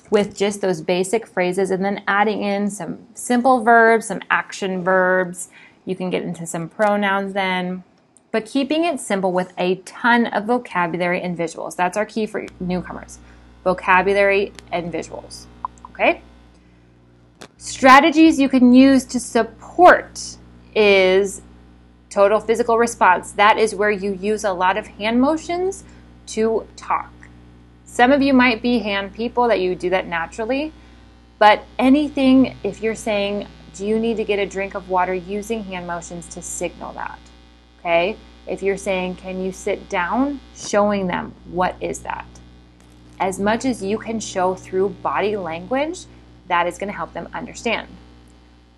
with just those basic phrases and then adding in some simple verbs, some action verbs. You can get into some pronouns then, but keeping it simple with a ton of vocabulary and visuals. That's our key for newcomers, vocabulary and visuals, okay? Strategies you can use to support is total physical response. That is where you use a lot of hand motions to talk. Some of you might be hand people that you do that naturally, but anything, if you're saying, do you need to get a drink of water, using hand motions to signal that, okay? If you're saying, can you sit down, showing them what is that. As much as you can show through body language, that is going to help them understand.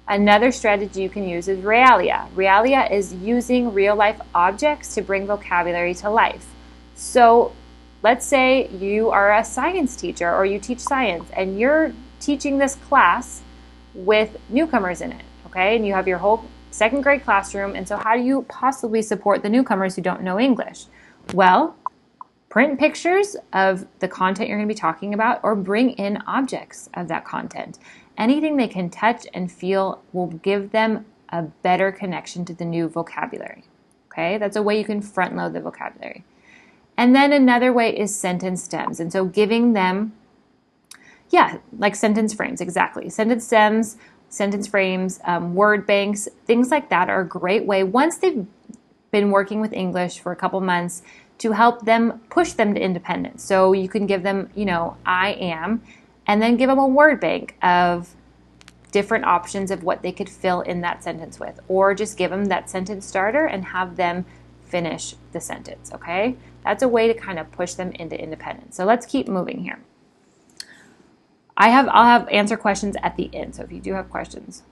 Another strategy you can use is realia. Realia is using real life objects to bring vocabulary to life. So let's say you are a science teacher or you teach science and you're teaching this class with newcomers in it, okay? And you have your whole second grade classroom, and so how do you possibly support the newcomers who don't know English? Well, print pictures of the content you're going to be talking about or bring in objects of that content. Anything they can touch and feel will give them a better connection to the new vocabulary, okay? That's a way you can front load the vocabulary. And then another way is sentence stems. And so giving them, like sentence frames, exactly. Sentence stems, sentence frames, word banks, things like that are a great way, once they've been working with English for a couple months, to help them push them to independence. So you can give them, I am, and then give them a word bank of different options of what they could fill in that sentence with, or just give them that sentence starter and have them finish the sentence, okay? That's a way to kind of push them into independence. So let's keep moving here. I'll have answer questions at the end, so if you do have questions.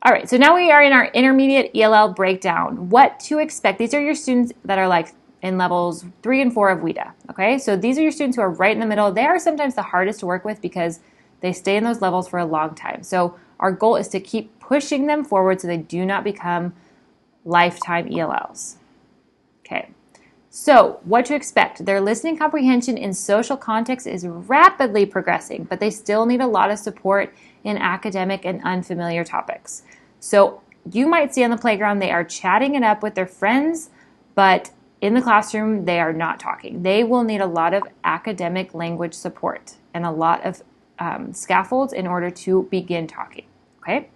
All right, so now we are in our intermediate ELL breakdown. What to expect. These are your students that are like in levels 3 and 4 of WIDA, okay? So these are your students who are right in the middle. They are sometimes the hardest to work with because they stay in those levels for a long time. So our goal is to keep pushing them forward so they do not become lifetime ELLs. Okay, so what to expect. Their listening comprehension in social context is rapidly progressing, but they still need a lot of support in academic and unfamiliar topics. So you might see on the playground they are chatting it up with their friends, but in the classroom they are not talking. They will need a lot of academic language support and a lot of scaffolds in order to begin talking, okay?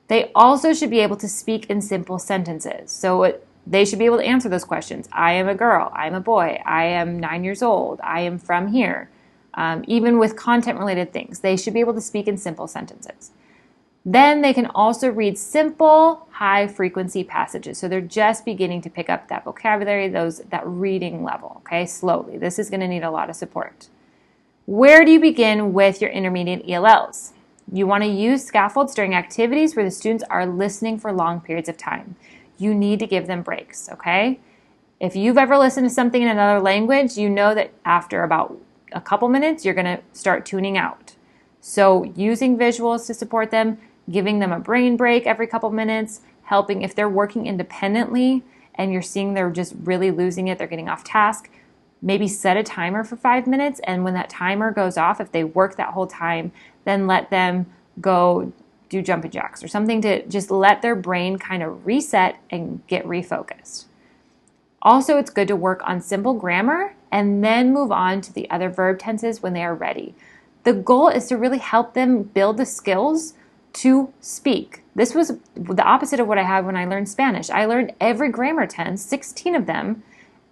They also should be able to speak in simple sentences. So they should be able to answer those questions. I am a girl. I am a boy. I am 9 years old. I am from here. Even with content-related things, they should be able to speak in simple sentences. Then they can also read simple, high-frequency passages. So they're just beginning to pick up that vocabulary, that reading level, okay, slowly. This is going to need a lot of support. Where do you begin with your intermediate ELLs? You want to use scaffolds during activities where the students are listening for long periods of time. You need to give them breaks, okay? If you've ever listened to something in another language, you know that after about a couple minutes, you're going to start tuning out. So using visuals to support them, giving them a brain break every couple minutes, helping if they're working independently and you're seeing they're just really losing it, they're getting off task, maybe set a timer for 5 minutes, and when that timer goes off, if they work that whole time, then let them go do jumping jacks or something to just let their brain kind of reset and get refocused. Also, it's good to work on simple grammar and then move on to the other verb tenses when they are ready. The goal is to really help them build the skills to speak. This was the opposite of what I had when I learned Spanish. I learned every grammar tense, 16 of them,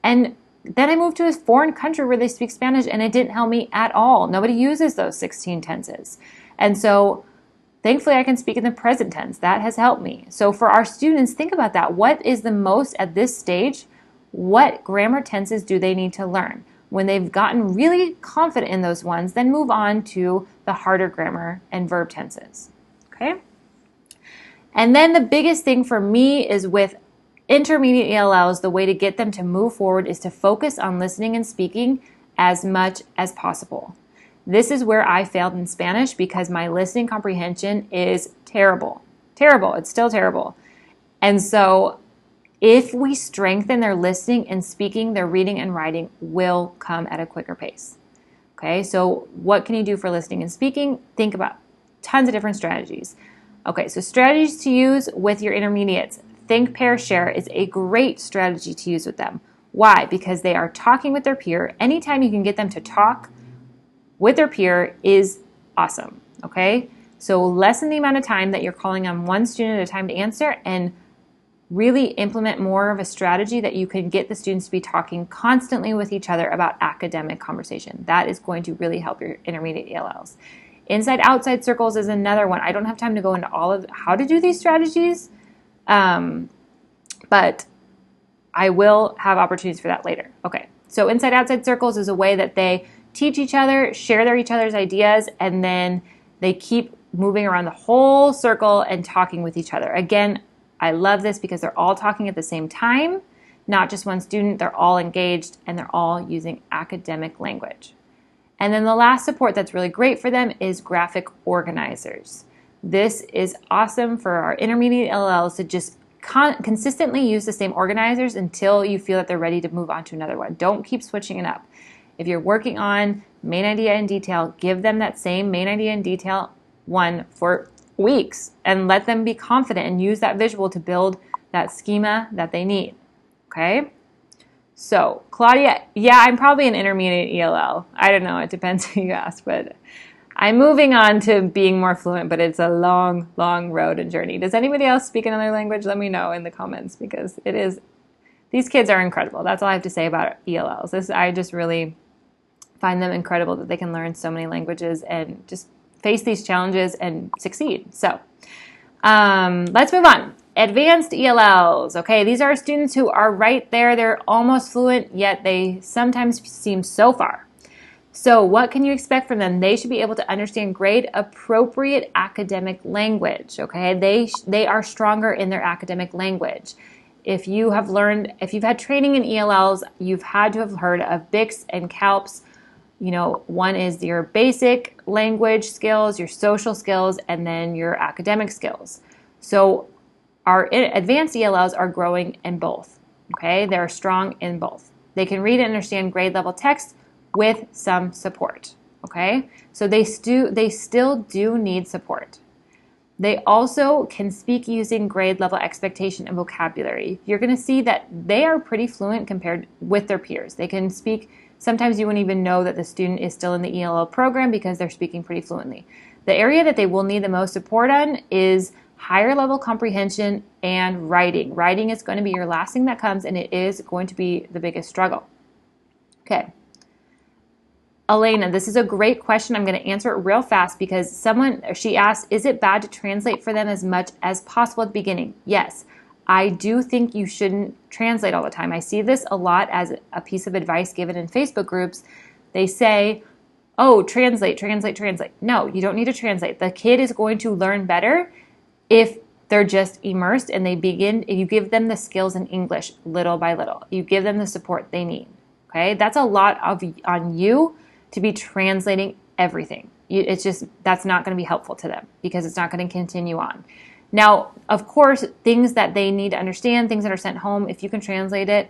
and then I moved to a foreign country where they speak Spanish and it didn't help me at all. Nobody uses those 16 tenses. And so thankfully I can speak in the present tense. That has helped me. So for our students, think about that. What is the most at this stage? What grammar tenses do they need to learn? When they've gotten really confident in those ones, then move on to the harder grammar and verb tenses. Okay? And then the biggest thing for me is with intermediate ELLs, the way to get them to move forward is to focus on listening and speaking as much as possible. This is where I failed in Spanish because my listening comprehension is terrible. Terrible. It's still terrible. And so if we strengthen their listening and speaking, their reading and writing will come at a quicker pace. Okay, so what can you do for listening and speaking? Think about tons of different strategies. Okay, so strategies to use with your intermediates. Think, pair, share is a great strategy to use with them. Why? Because they are talking with their peer. Anytime you can get them to talk with their peer is awesome, okay? So lessen the amount of time that you're calling on one student at a time to answer and really implement more of a strategy that you can get the students to be talking constantly with each other about academic conversation. That is going to really help your intermediate ELLs. Inside-outside circles is another one. I don't have time to go into all of how to do these strategies, but I will have opportunities for that later. Okay, so inside-outside circles is a way that they teach each other, share each other's ideas, and then they keep moving around the whole circle and talking with each other. Again, I love this because they're all talking at the same time, not just one student. They're all engaged and they're all using academic language. And then the last support that's really great for them is graphic organizers. This is awesome for our intermediate LLs to just consistently use the same organizers until you feel that they're ready to move on to another one. Don't keep switching it up. If you're working on main idea and detail, give them that same main idea and detail one for weeks and let them be confident and use that visual to build that schema that they need. Okay? So, Claudia, yeah, I'm probably an intermediate ELL. I don't know. It depends who you ask, but I'm moving on to being more fluent, but it's a long, long road and journey. Does anybody else speak another language? Let me know in the comments, because these kids are incredible. That's all I have to say about ELLs. I just really find them incredible that they can learn so many languages and just face these challenges and succeed. So let's move on. Advanced ELLs. Okay, these are students who are right there. They're almost fluent, yet they sometimes seem so far. So what can you expect from them? They should be able to understand grade appropriate academic language. Okay, they are stronger in their academic language. If you've had training in ELLs, you've had to have heard of BICS and CALPS. One is your basic language skills, your social skills, and then your academic skills. So our advanced ELLs are growing in both. Okay, they're strong in both. They can read and understand grade level text with some support. Okay, so they still do need support. They also can speak using grade level expectation and vocabulary. You're going to see that they are pretty fluent compared with their peers. They can speak. Sometimes you wouldn't even know that the student is still in the ELL program because they're speaking pretty fluently. The area that they will need the most support on is higher level comprehension and writing. Writing is going to be your last thing that comes, and it is going to be the biggest struggle. Okay. Elena, this is a great question. I'm going to answer it real fast because she asked, is it bad to translate for them as much as possible at the beginning? Yes. I do think you shouldn't translate all the time. I see this a lot as a piece of advice given in Facebook groups. They say, oh, translate. No, you don't need to translate. The kid is going to learn better if they're just immersed and you give them the skills in English little by little. You give them the support they need. Okay? That's a lot on you to be translating everything. That's not going to be helpful to them because it's not going to continue on. Now, of course, things that they need to understand, things that are sent home, if you can translate it,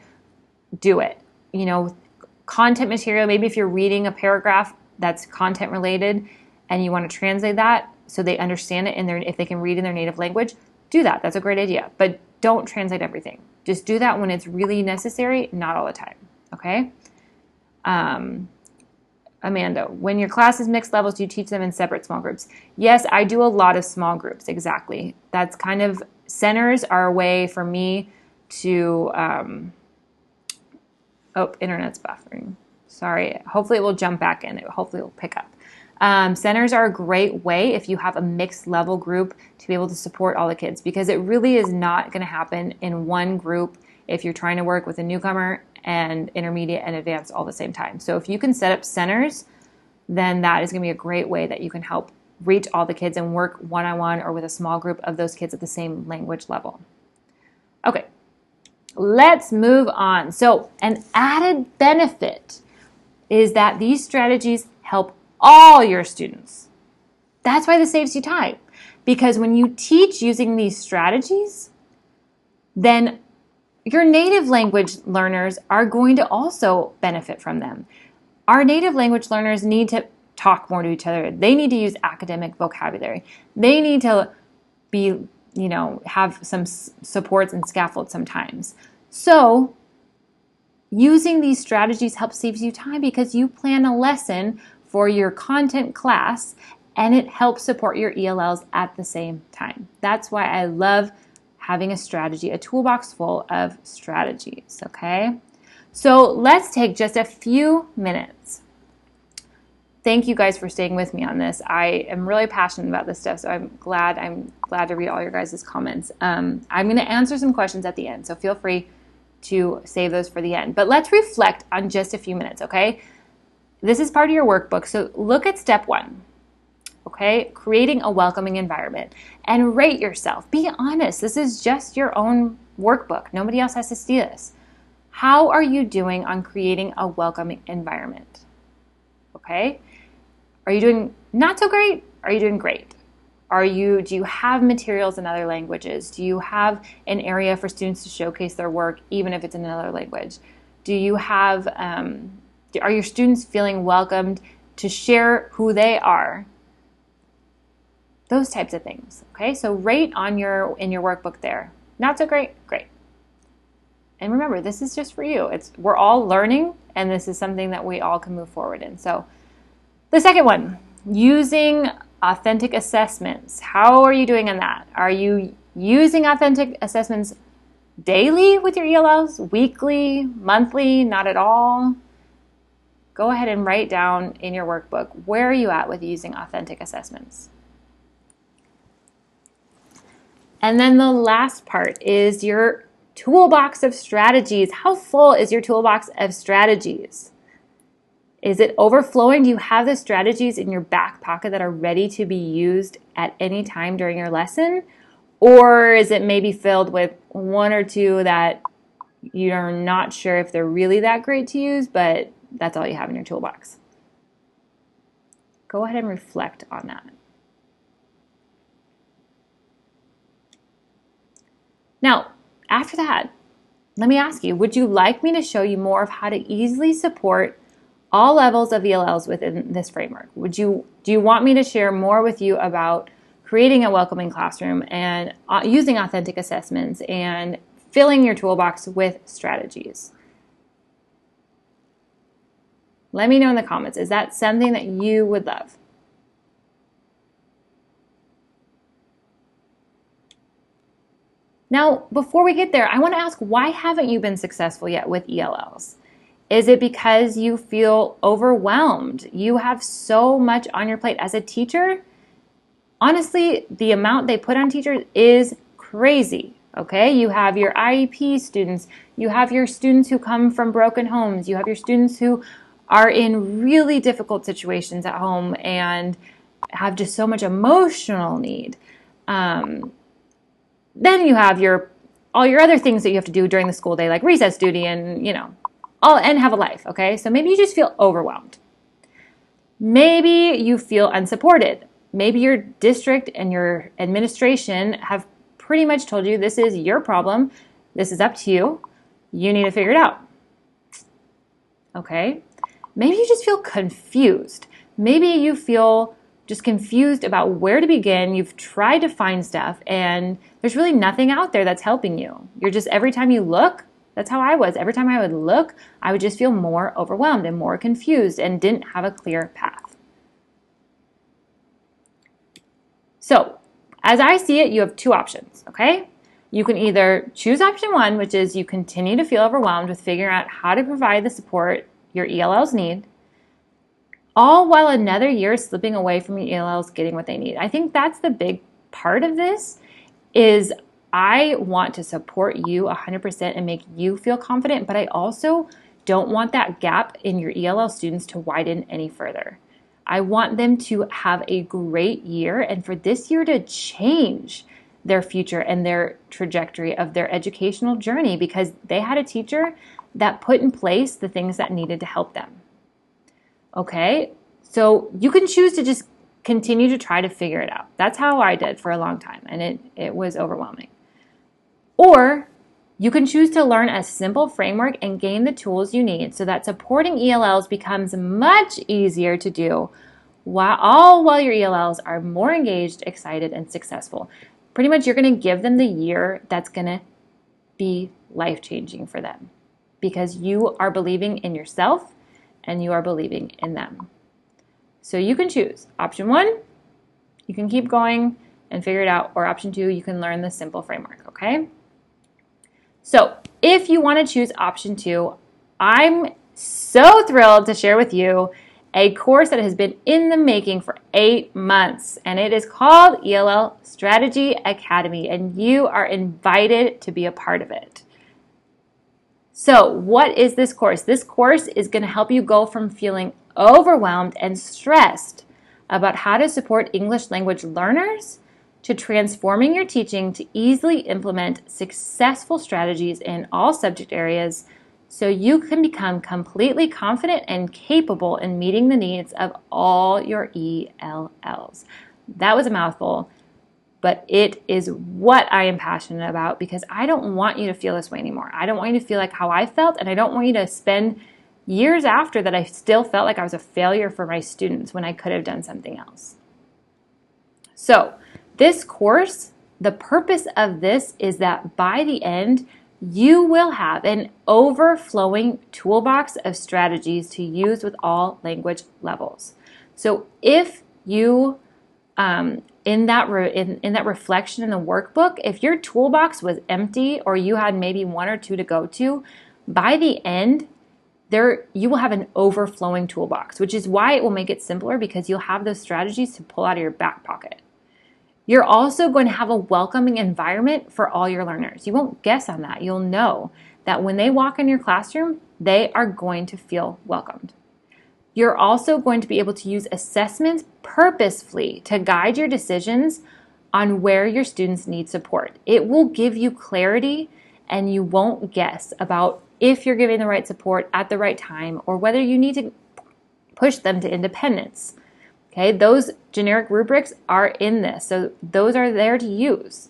do it. Content material, maybe if you're reading a paragraph that's content related and you want to translate that so they understand it if they can read in their native language, do that. That's a great idea. But don't translate everything. Just do that when it's really necessary, not all the time. Okay? Amanda, when your class is mixed levels, do you teach them in separate small groups? Yes, I do a lot of small groups, exactly. That's centers are a way for me to, internet's buffering. Sorry, hopefully it will jump back in. Hopefully it will pick up. Centers are a great way if you have a mixed level group to be able to support all the kids, because it really is not going to happen in one group if you're trying to work with a newcomer and intermediate and advanced all at the same time. So if you can set up centers, then that is going to be a great way that you can help reach all the kids and work one-on-one or with a small group of those kids at the same language level. Okay, let's move on. So an added benefit is that these strategies help all your students. That's why this saves you time. Because when you teach using these strategies, then your native language learners are going to also benefit from them. Our native language learners need to talk more to each other. They need to use academic vocabulary. They need to have some supports and scaffolds sometimes. So using these strategies helps save you time because you plan a lesson for your content class and it helps support your ELLs at the same time. That's why I love having a toolbox full of strategies, okay? So let's take just a few minutes. Thank you guys for staying with me on this. I am really passionate about this stuff, so I'm glad to read all your guys' comments. I'm going to answer some questions at the end, so feel free to save those for the end. But let's reflect on just a few minutes, okay? This is part of your workbook, so look at step 1. Okay, creating a welcoming environment and rate yourself. Be honest. This is just your own workbook. Nobody else has to see this. How are you doing on creating a welcoming environment? Okay, are you doing not so great? Are you doing great? Do you have materials in other languages? Do you have an area for students to showcase their work, even if it's in another language? Do you have? Are your students feeling welcomed to share who they are? Those types of things, okay? So rate in your workbook there. Not so great, great. And remember, this is just for you. We're all learning, and this is something that we all can move forward in. So the second one, using authentic assessments. How are you doing on that? Are you using authentic assessments daily with your ELLs, weekly, monthly, not at all? Go ahead and write down in your workbook, where are you at with using authentic assessments? And then the last part is your toolbox of strategies. How full is your toolbox of strategies? Is it overflowing? Do you have the strategies in your back pocket that are ready to be used at any time during your lesson? Or is it maybe filled with one or two that you're not sure if they're really that great to use, but that's all you have in your toolbox? Go ahead and reflect on that. Now, after that, let me ask you, would you like me to show you more of how to easily support all levels of ELLs within this framework? Do you want me to share more with you about creating a welcoming classroom and using authentic assessments and filling your toolbox with strategies? Let me know in the comments. Is that something that you would love? Now, before we get there, I want to ask, why haven't you been successful yet with ELLs? Is it because you feel overwhelmed? You have so much on your plate as a teacher. Honestly, the amount they put on teachers is crazy, okay? You have your IEP students, you have your students who come from broken homes, you have your students who are in really difficult situations at home and have just so much emotional need. Then you have all your other things that you have to do during the school day, like recess duty and, and have a life, okay? So maybe you just feel overwhelmed. Maybe you feel unsupported. Maybe your district and your administration have pretty much told you this is your problem. This is up to you. You need to figure it out. Okay? Maybe you just feel confused. Maybe you feel just confused about where to begin. You've tried to find stuff and there's really nothing out there that's helping you. You're just, every time you look, that's how I was. Every time I would look, I would just feel more overwhelmed and more confused and didn't have a clear path. So, as I see it, you have two options, okay? You can either choose option one, which is you continue to feel overwhelmed with figuring out how to provide the support your ELLs need, all while another year is slipping away from your ELLs getting what they need. I think that's the big part of this is I want to support you 100% and make you feel confident, but I also don't want that gap in your ELL students to widen any further. I want them to have a great year and for this year to change their future and their trajectory of their educational journey because they had a teacher that put in place the things that needed to help them. Okay, so you can choose to just continue to try to figure it out. That's how I did for a long time, and it was overwhelming. Or you can choose to learn a simple framework and gain the tools you need so that supporting ELLs becomes much easier to do while your ELLs are more engaged, excited, and successful. Pretty much you're going to give them the year that's going to be life-changing for them because you are believing in yourself and you are believing in them. So you can choose. Option one, you can keep going and figure it out, or option two, you can learn the simple framework, okay? So if you want to choose option two, I'm so thrilled to share with you a course that has been in the making for 8 months, and it is called ELL Strategy Academy, and you are invited to be a part of it. So what is this course? This course is going to help you go from feeling overwhelmed and stressed about how to support English language learners to transforming your teaching to easily implement successful strategies in all subject areas so you can become completely confident and capable in meeting the needs of all your ELLs. That was a mouthful, but it is what I am passionate about because I don't want you to feel this way anymore. I don't want you to feel like how I felt, and I don't want you to spend years after that I still felt like I was a failure for my students when I could have done something else. So this course, the purpose of this is that by the end, you will have an overflowing toolbox of strategies to use with all language levels. So if you, in that reflection in the workbook, if your toolbox was empty or you had maybe one or two to go to, by the end, you will have an overflowing toolbox, which is why it will make it simpler, because you'll have those strategies to pull out of your back pocket. You're also going to have a welcoming environment for all your learners. You won't guess on that. You'll know that when they walk in your classroom, they are going to feel welcomed. You're also going to be able to use assessments purposefully to guide your decisions on where your students need support. It will give you clarity, and you won't guess about if you're giving the right support at the right time or whether you need to push them to independence. Okay, those generic rubrics are in this, so those are there to use.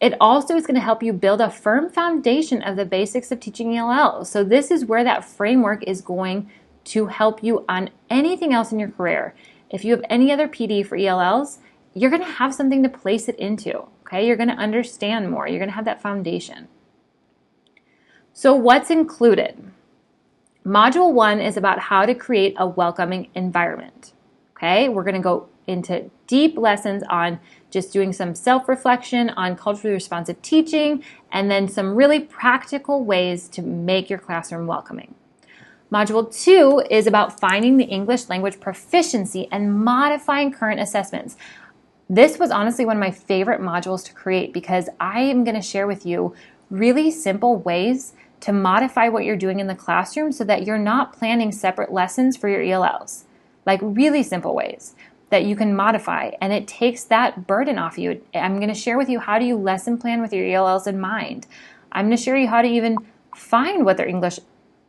It also is going to help you build a firm foundation of the basics of teaching ELLs. So this is where that framework is going to help you on anything else in your career. If you have any other PD for ELLs, you're going to have something to place it into. Okay, you're going to understand more. You're going to have that foundation. So what's included? Module 1 is about how to create a welcoming environment. Okay, we're going to go into deep lessons on just doing some self-reflection on culturally responsive teaching, and then some really practical ways to make your classroom welcoming. Module 2 is about finding the English language proficiency and modifying current assessments. This was honestly one of my favorite modules to create, because I am going to share with you really simple ways to modify what you're doing in the classroom so that you're not planning separate lessons for your ELLs. Like really simple ways that you can modify, and it takes that burden off you. I'm going to share with you how do you lesson plan with your ELLs in mind. I'm going to share you how to even find what their English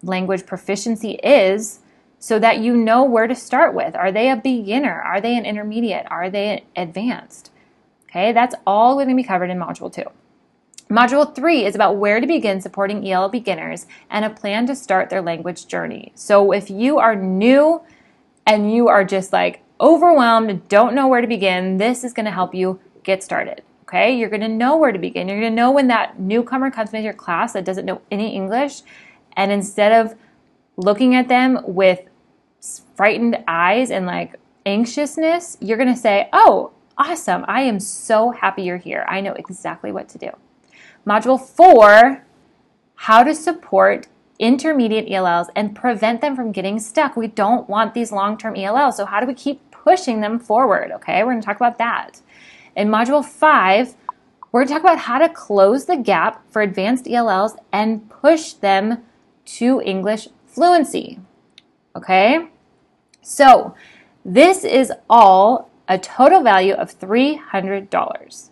language proficiency is so that you know where to start with. Are they a beginner? Are they an intermediate? Are they advanced? Okay, that's all going to be covered in Module 2. Module 3 is about where to begin supporting ELL beginners and a plan to start their language journey. So if you are new and you are just like overwhelmed, don't know where to begin, this is going to help you get started. Okay, you're going to know where to begin. You're going to know when that newcomer comes into your class that doesn't know any English, and instead of looking at them with frightened eyes and like anxiousness, you're going to say, "Oh, awesome. I am so happy you're here. I know exactly what to do." Module 4, how to support intermediate ELLs and prevent them from getting stuck. We don't want these long-term ELLs, so how do we keep pushing them forward? Okay, we're going to talk about that. In Module 5, we're going to talk about how to close the gap for advanced ELLs and push them to English fluency. Okay, so this is all a total value of $300.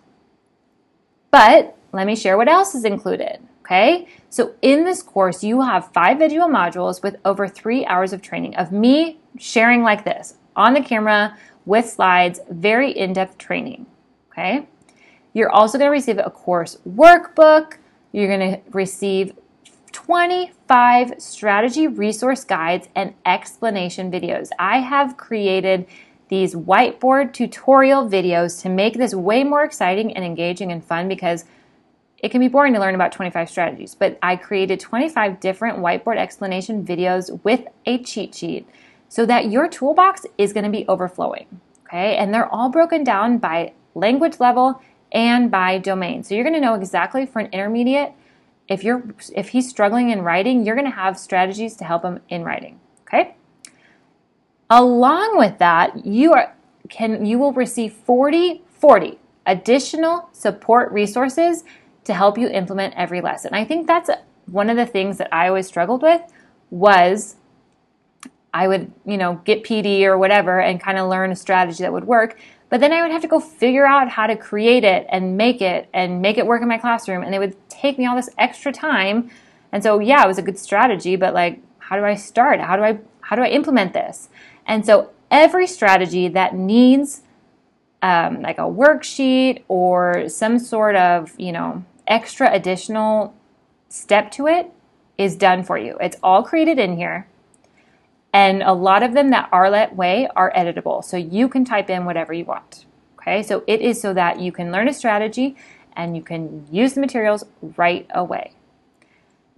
But let me share what else is included. Okay, so in this course, you have 5 video modules with over 3 hours of training of me sharing like this on the camera with slides, very in-depth training. Okay, you're also going to receive a course workbook. You're going to receive 25 strategy resource guides and explanation videos. I have created these whiteboard tutorial videos to make this way more exciting and engaging and fun, because it can be boring to learn about 25 strategies, but I created 25 different whiteboard explanation videos with a cheat sheet so that your toolbox is going to be overflowing, okay? And they're all broken down by language level and by domain. So you're going to know exactly for an intermediate, if he's struggling in writing, you're going to have strategies to help him in writing, okay? Along with that, you will receive 40 additional support resources to help you implement every lesson. I think that's one of the things that I always struggled with was I would, get PD or whatever and kind of learn a strategy that would work, but then I would have to go figure out how to create it and make it work in my classroom, and it would take me all this extra time. And so, yeah, it was a good strategy, but like, how do I start? How do I implement this? And so every strategy that needs like a worksheet or some sort of, extra additional step to it is done for you. It's all created in here. And a lot of them that are that way are editable. So you can type in whatever you want. Okay, so it is so that you can learn a strategy and you can use the materials right away.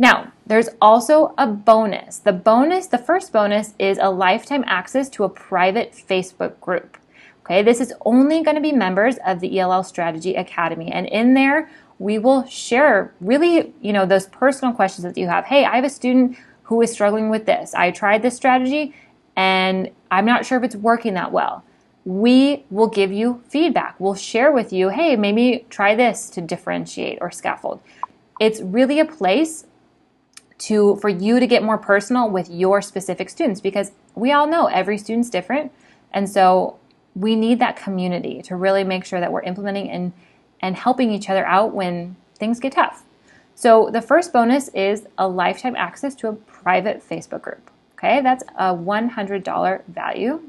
Now, there's also a bonus. The first bonus is a lifetime access to a private Facebook group. Okay, this is only going to be members of the ELL Strategy Academy. And in there, we will share really, those personal questions that you have. Hey, I have a student who is struggling with this. I tried this strategy and I'm not sure if it's working that well. We will give you feedback. We'll share with you, hey, maybe try this to differentiate or scaffold. It's really a place for you to get more personal with your specific students, because we all know every student's different. And so we need that community to really make sure that we're implementing and helping each other out when things get tough. So the first bonus is a lifetime access to a private Facebook group. Okay, that's a $100 value.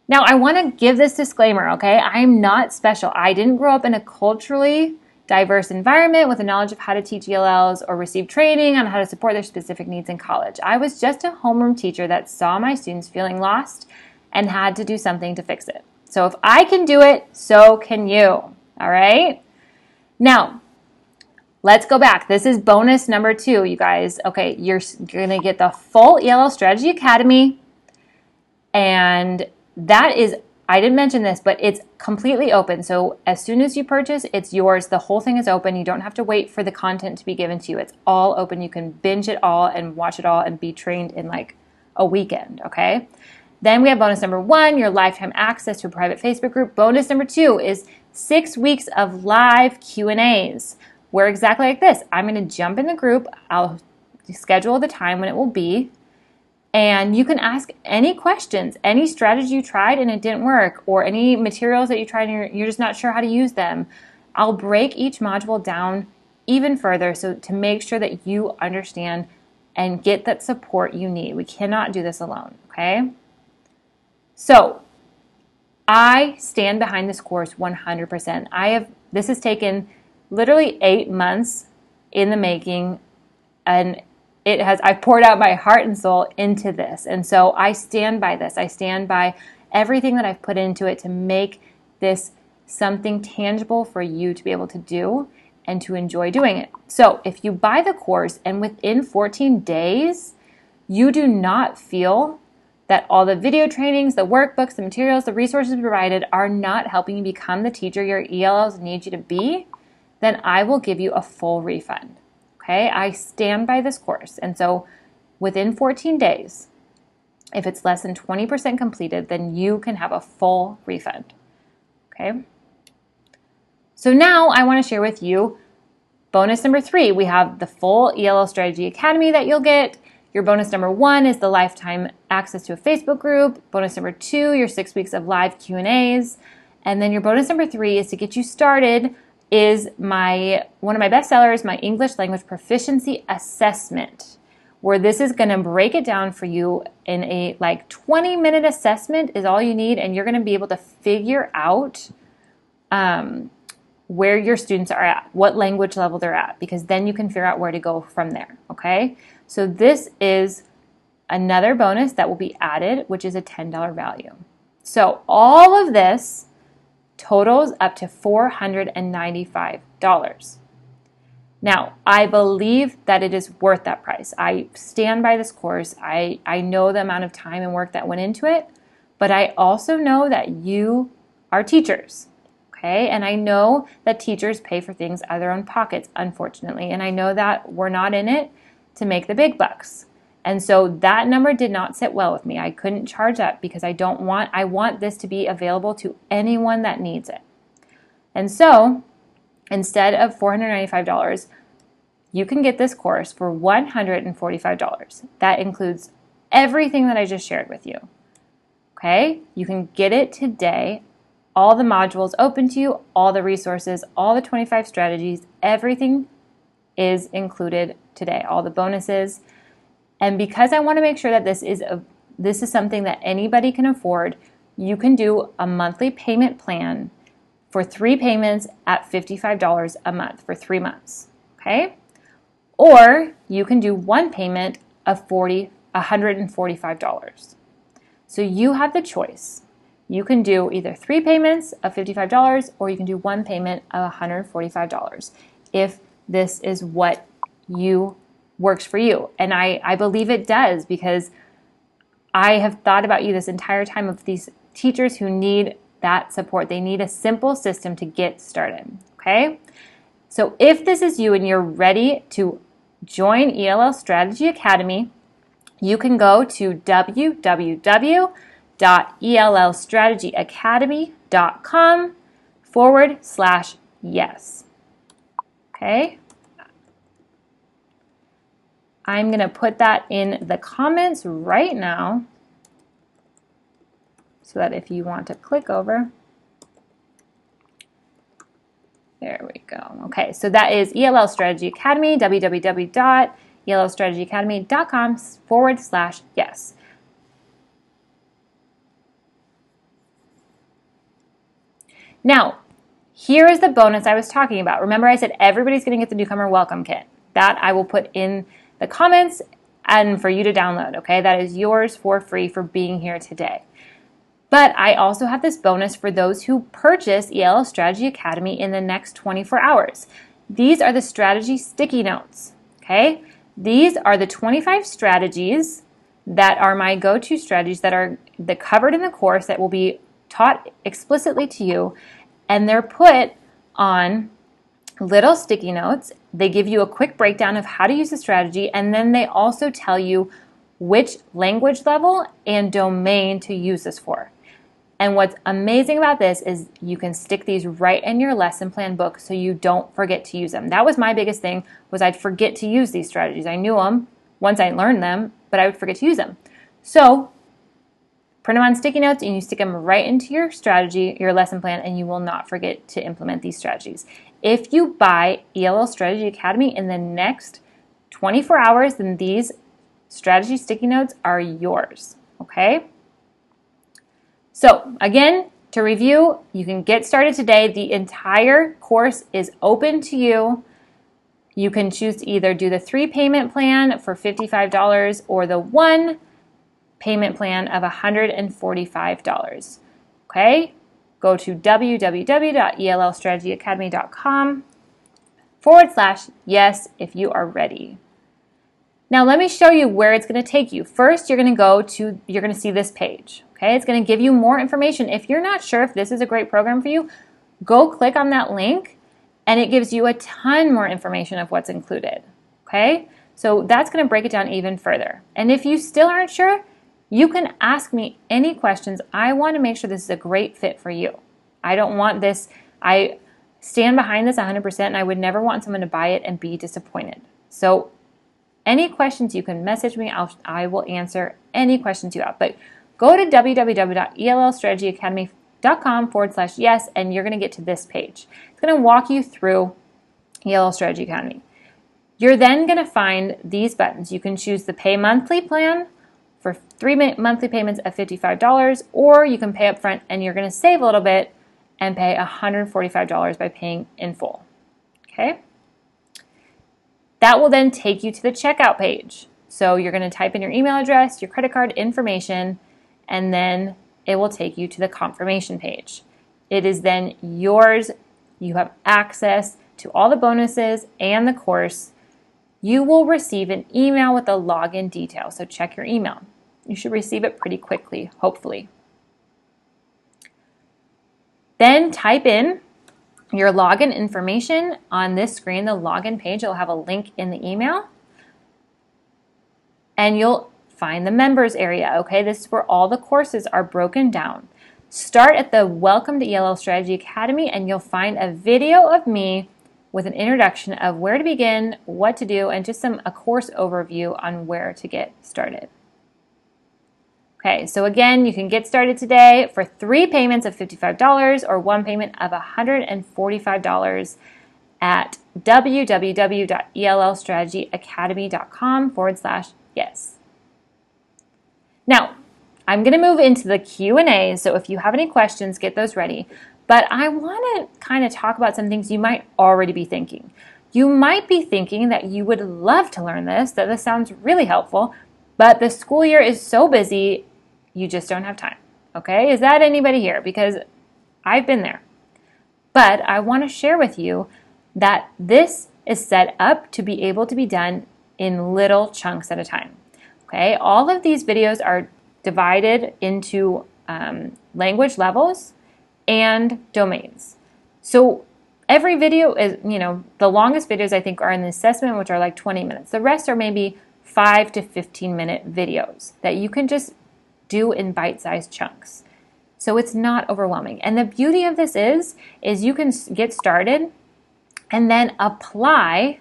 Now, I want to give this disclaimer, okay? I'm not special. I didn't grow up in a culturally diverse environment with a knowledge of how to teach ELLs or receive training on how to support their specific needs in college. I was just a homeroom teacher that saw my students feeling lost and had to do something to fix it. So if I can do it, so can you, all right? Now, let's go back. This is bonus number 2, you guys. Okay, you're going to get the full ELL Strategy Academy, and that is, I didn't mention this, but it's completely open. So as soon as you purchase, it's yours. The whole thing is open. You don't have to wait for the content to be given to you. It's all open. You can binge it all and watch it all and be trained in like a weekend, okay? Then we have bonus number 1, your lifetime access to a private Facebook group. Bonus number 2 is 6 weeks of live Q&As. Where exactly like this. I'm going to jump in the group. I'll schedule the time when it will be. And you can ask any questions, any strategy you tried and it didn't work, or any materials that you tried and you're just not sure how to use them. I'll break each module down even further so to make sure that you understand and get that support you need. We cannot do this alone, okay? So I stand behind this course 100%. This has taken literally 8 months in the making, and I've poured out my heart and soul into this. And so I stand by this. I stand by everything that I've put into it to make this something tangible for you to be able to do and to enjoy doing it. So if you buy the course and within 14 days, you do not feel that all the video trainings, the workbooks, the materials, the resources provided are not helping you become the teacher your ELLs need you to be, then I will give you a full refund. Okay, I stand by this course. And so within 14 days, if it's less than 20% completed, then you can have a full refund. Okay. So now I want to share with you bonus number 3. We have the full ELL Strategy Academy that you'll get. Your bonus number 1 is the lifetime access to a Facebook group. Bonus number 2, your 6 weeks of live Q&As. And then your bonus number 3 is to get you started is one of my best sellers, my English language proficiency assessment, where this is going to break it down for you in a 20-minute assessment is all you need, and you're going to be able to figure out where your students are at, what language level they're at, because then you can figure out where to go from there, okay? So this is another bonus that will be added, which is a $10 value. So all of this totals up to $495. Now, I believe that it is worth that price. I stand by this course. I know the amount of time and work that went into it, but I also know that you are teachers, okay? And I know that teachers pay for things out of their own pockets, unfortunately, and I know that we're not in it to make the big bucks. And so that number did not sit well with me. I couldn't charge that because I want this to be available to anyone that needs it. And so instead of $495, you can get this course for $145. That includes everything that I just shared with you. Okay? You can get it today. All the modules open to you, all the resources, all the 25 strategies, everything is included today, all the bonuses. And because I want to make sure that this is something that anybody can afford, you can do a monthly payment plan for 3 payments at $55 a month for 3 months, okay? Or you can do one payment of $145. So you have the choice. You can do either 3 payments of $55 or you can do one payment of $145 if this is what works for you. And I believe it does, because I have thought about you this entire time of these teachers who need that support. They need a simple system to get started, okay? So if this is you and you're ready to join ELL Strategy Academy, you can go to www.ellstrategyacademy.com/yes. Okay? I'm going to put that in the comments right now so that if you want to click over, there we go. Okay, so that is ELL Strategy Academy, www.ellstrategyacademy.com/yes. Now, here is the bonus I was talking about. Remember, I said everybody's going to get the Newcomer Welcome Kit. That I will put in the comments and for you to download, okay? That is yours for free for being here today. But I also have this bonus for those who purchase ELL Strategy Academy in the next 24 hours. These are the strategy sticky notes, okay? These are the 25 strategies that are my go-to strategies that are covered in the course that will be taught explicitly to you, and they're put on little sticky notes. They give you a quick breakdown of how to use the strategy, and then they also tell you which language level and domain to use this for. And what's amazing about this is you can stick these right in your lesson plan book so you don't forget to use them. That was my biggest thing, was I'd forget to use these strategies. I knew them once I learned them, but I would forget to use them. So print them on sticky notes and you stick them right into your strategy, your lesson plan, and you will not forget to implement these strategies. If you buy ELL Strategy Academy in the next 24 hours, then these strategy sticky notes are yours, okay? So again, to review, you can get started today. The entire course is open to you. You can choose to either do the 3 payment plan for $55 or the 1 payment plan of $145, okay? Go to www.ellstrategyacademy.com/yes if you are ready. Now let me show you where it's going to take you. First, you're going to see this page, okay? It's going to give you more information. If you're not sure if this is a great program for you, go click on that link and it gives you a ton more information of what's included, okay? So that's going to break it down even further. And if you still aren't sure, you can ask me any questions. I want to make sure this is a great fit for you. I don't want this, I stand behind this 100%, and I would never want someone to buy it and be disappointed. So any questions, you can message me. I will answer any questions you have. But go to www.ellstrategyacademy.com/yes, and you're going to get to this page. It's going to walk you through ELL Strategy Academy. You're then going to find these buttons. You can choose the pay monthly plan for 3 monthly payments of $55, or you can pay up front and you're going to save a little bit and pay $145 by paying in full, okay? That will then take you to the checkout page. So you're going to type in your email address, your credit card information, and then it will take you to the confirmation page. It is then yours. You have access to all the bonuses and the course. You will receive an email with the login details, so check your email. You should receive it pretty quickly, hopefully. Then type in your login information on this screen, the login page. It'll have a link in the email. And you'll find the members area, okay? This is where all the courses are broken down. Start at the Welcome to ELL Strategy Academy and you'll find a video of me with an introduction of where to begin, what to do, and just a course overview on where to get started. Okay, so again, you can get started today for 3 payments of $55 or 1 payment of $145 at www.ellstrategyacademy.com/yes. Now, I'm going to move into the Q&A, so if you have any questions, get those ready. But I want to kind of talk about some things you might already be thinking. You might be thinking that you would love to learn this, that this sounds really helpful, but the school year is so busy, you just don't have time. Okay? Is that anybody here? Because I've been there. But I want to share with you that this is set up to be able to be done in little chunks at a time. Okay, all of these videos are divided into language levels and domains. So every video is, the longest videos I think are in the assessment, which are like 20 minutes. The rest are maybe 5 to 15-minute videos that you can just do in bite-sized chunks. So it's not overwhelming. And the beauty of this is you can get started and then apply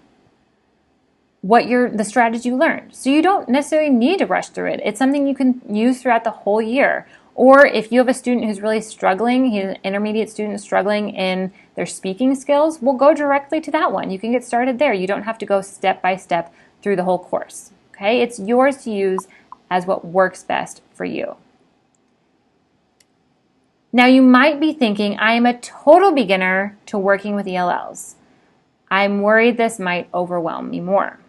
the strategy you learned. So you don't necessarily need to rush through it. It's something you can use throughout the whole year. Or if you have a student who's really struggling, he's an intermediate student struggling in their speaking skills, we'll go directly to that one. You can get started there. You don't have to go step by step through the whole course. Okay? It's yours to use as what works best for you. Now you might be thinking, I am a total beginner to working with ELLs. I'm worried this might overwhelm me more.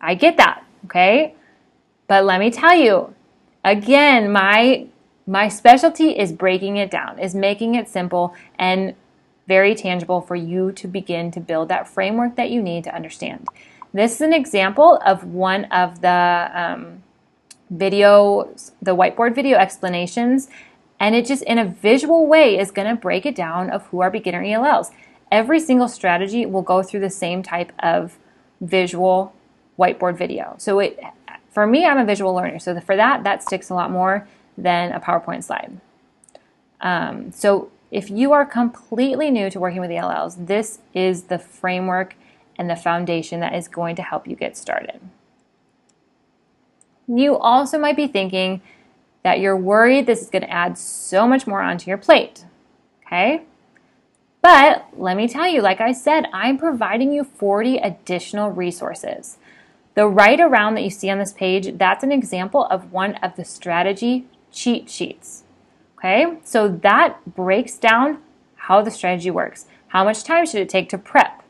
I get that, okay? But let me tell you, again, my specialty is breaking it down, is making it simple and very tangible for you to begin to build that framework that you need to understand. This is an example of one of the videos, the whiteboard video explanations, and it just in a visual way is going to break it down of who are beginner ELLs. Every single strategy will go through the same type of visual whiteboard video. So for me, I'm a visual learner. So for that sticks a lot more than a PowerPoint slide. So if you are completely new to working with ELLs, this is the framework and the foundation that is going to help you get started. You also might be thinking that you're worried this is going to add so much more onto your plate. Okay? But let me tell you, like I said, I'm providing you 40 additional resources. The right around that you see on this page, that's an example of one of the strategy cheat sheets. Okay, so that breaks down how the strategy works. How much time should it take to prep?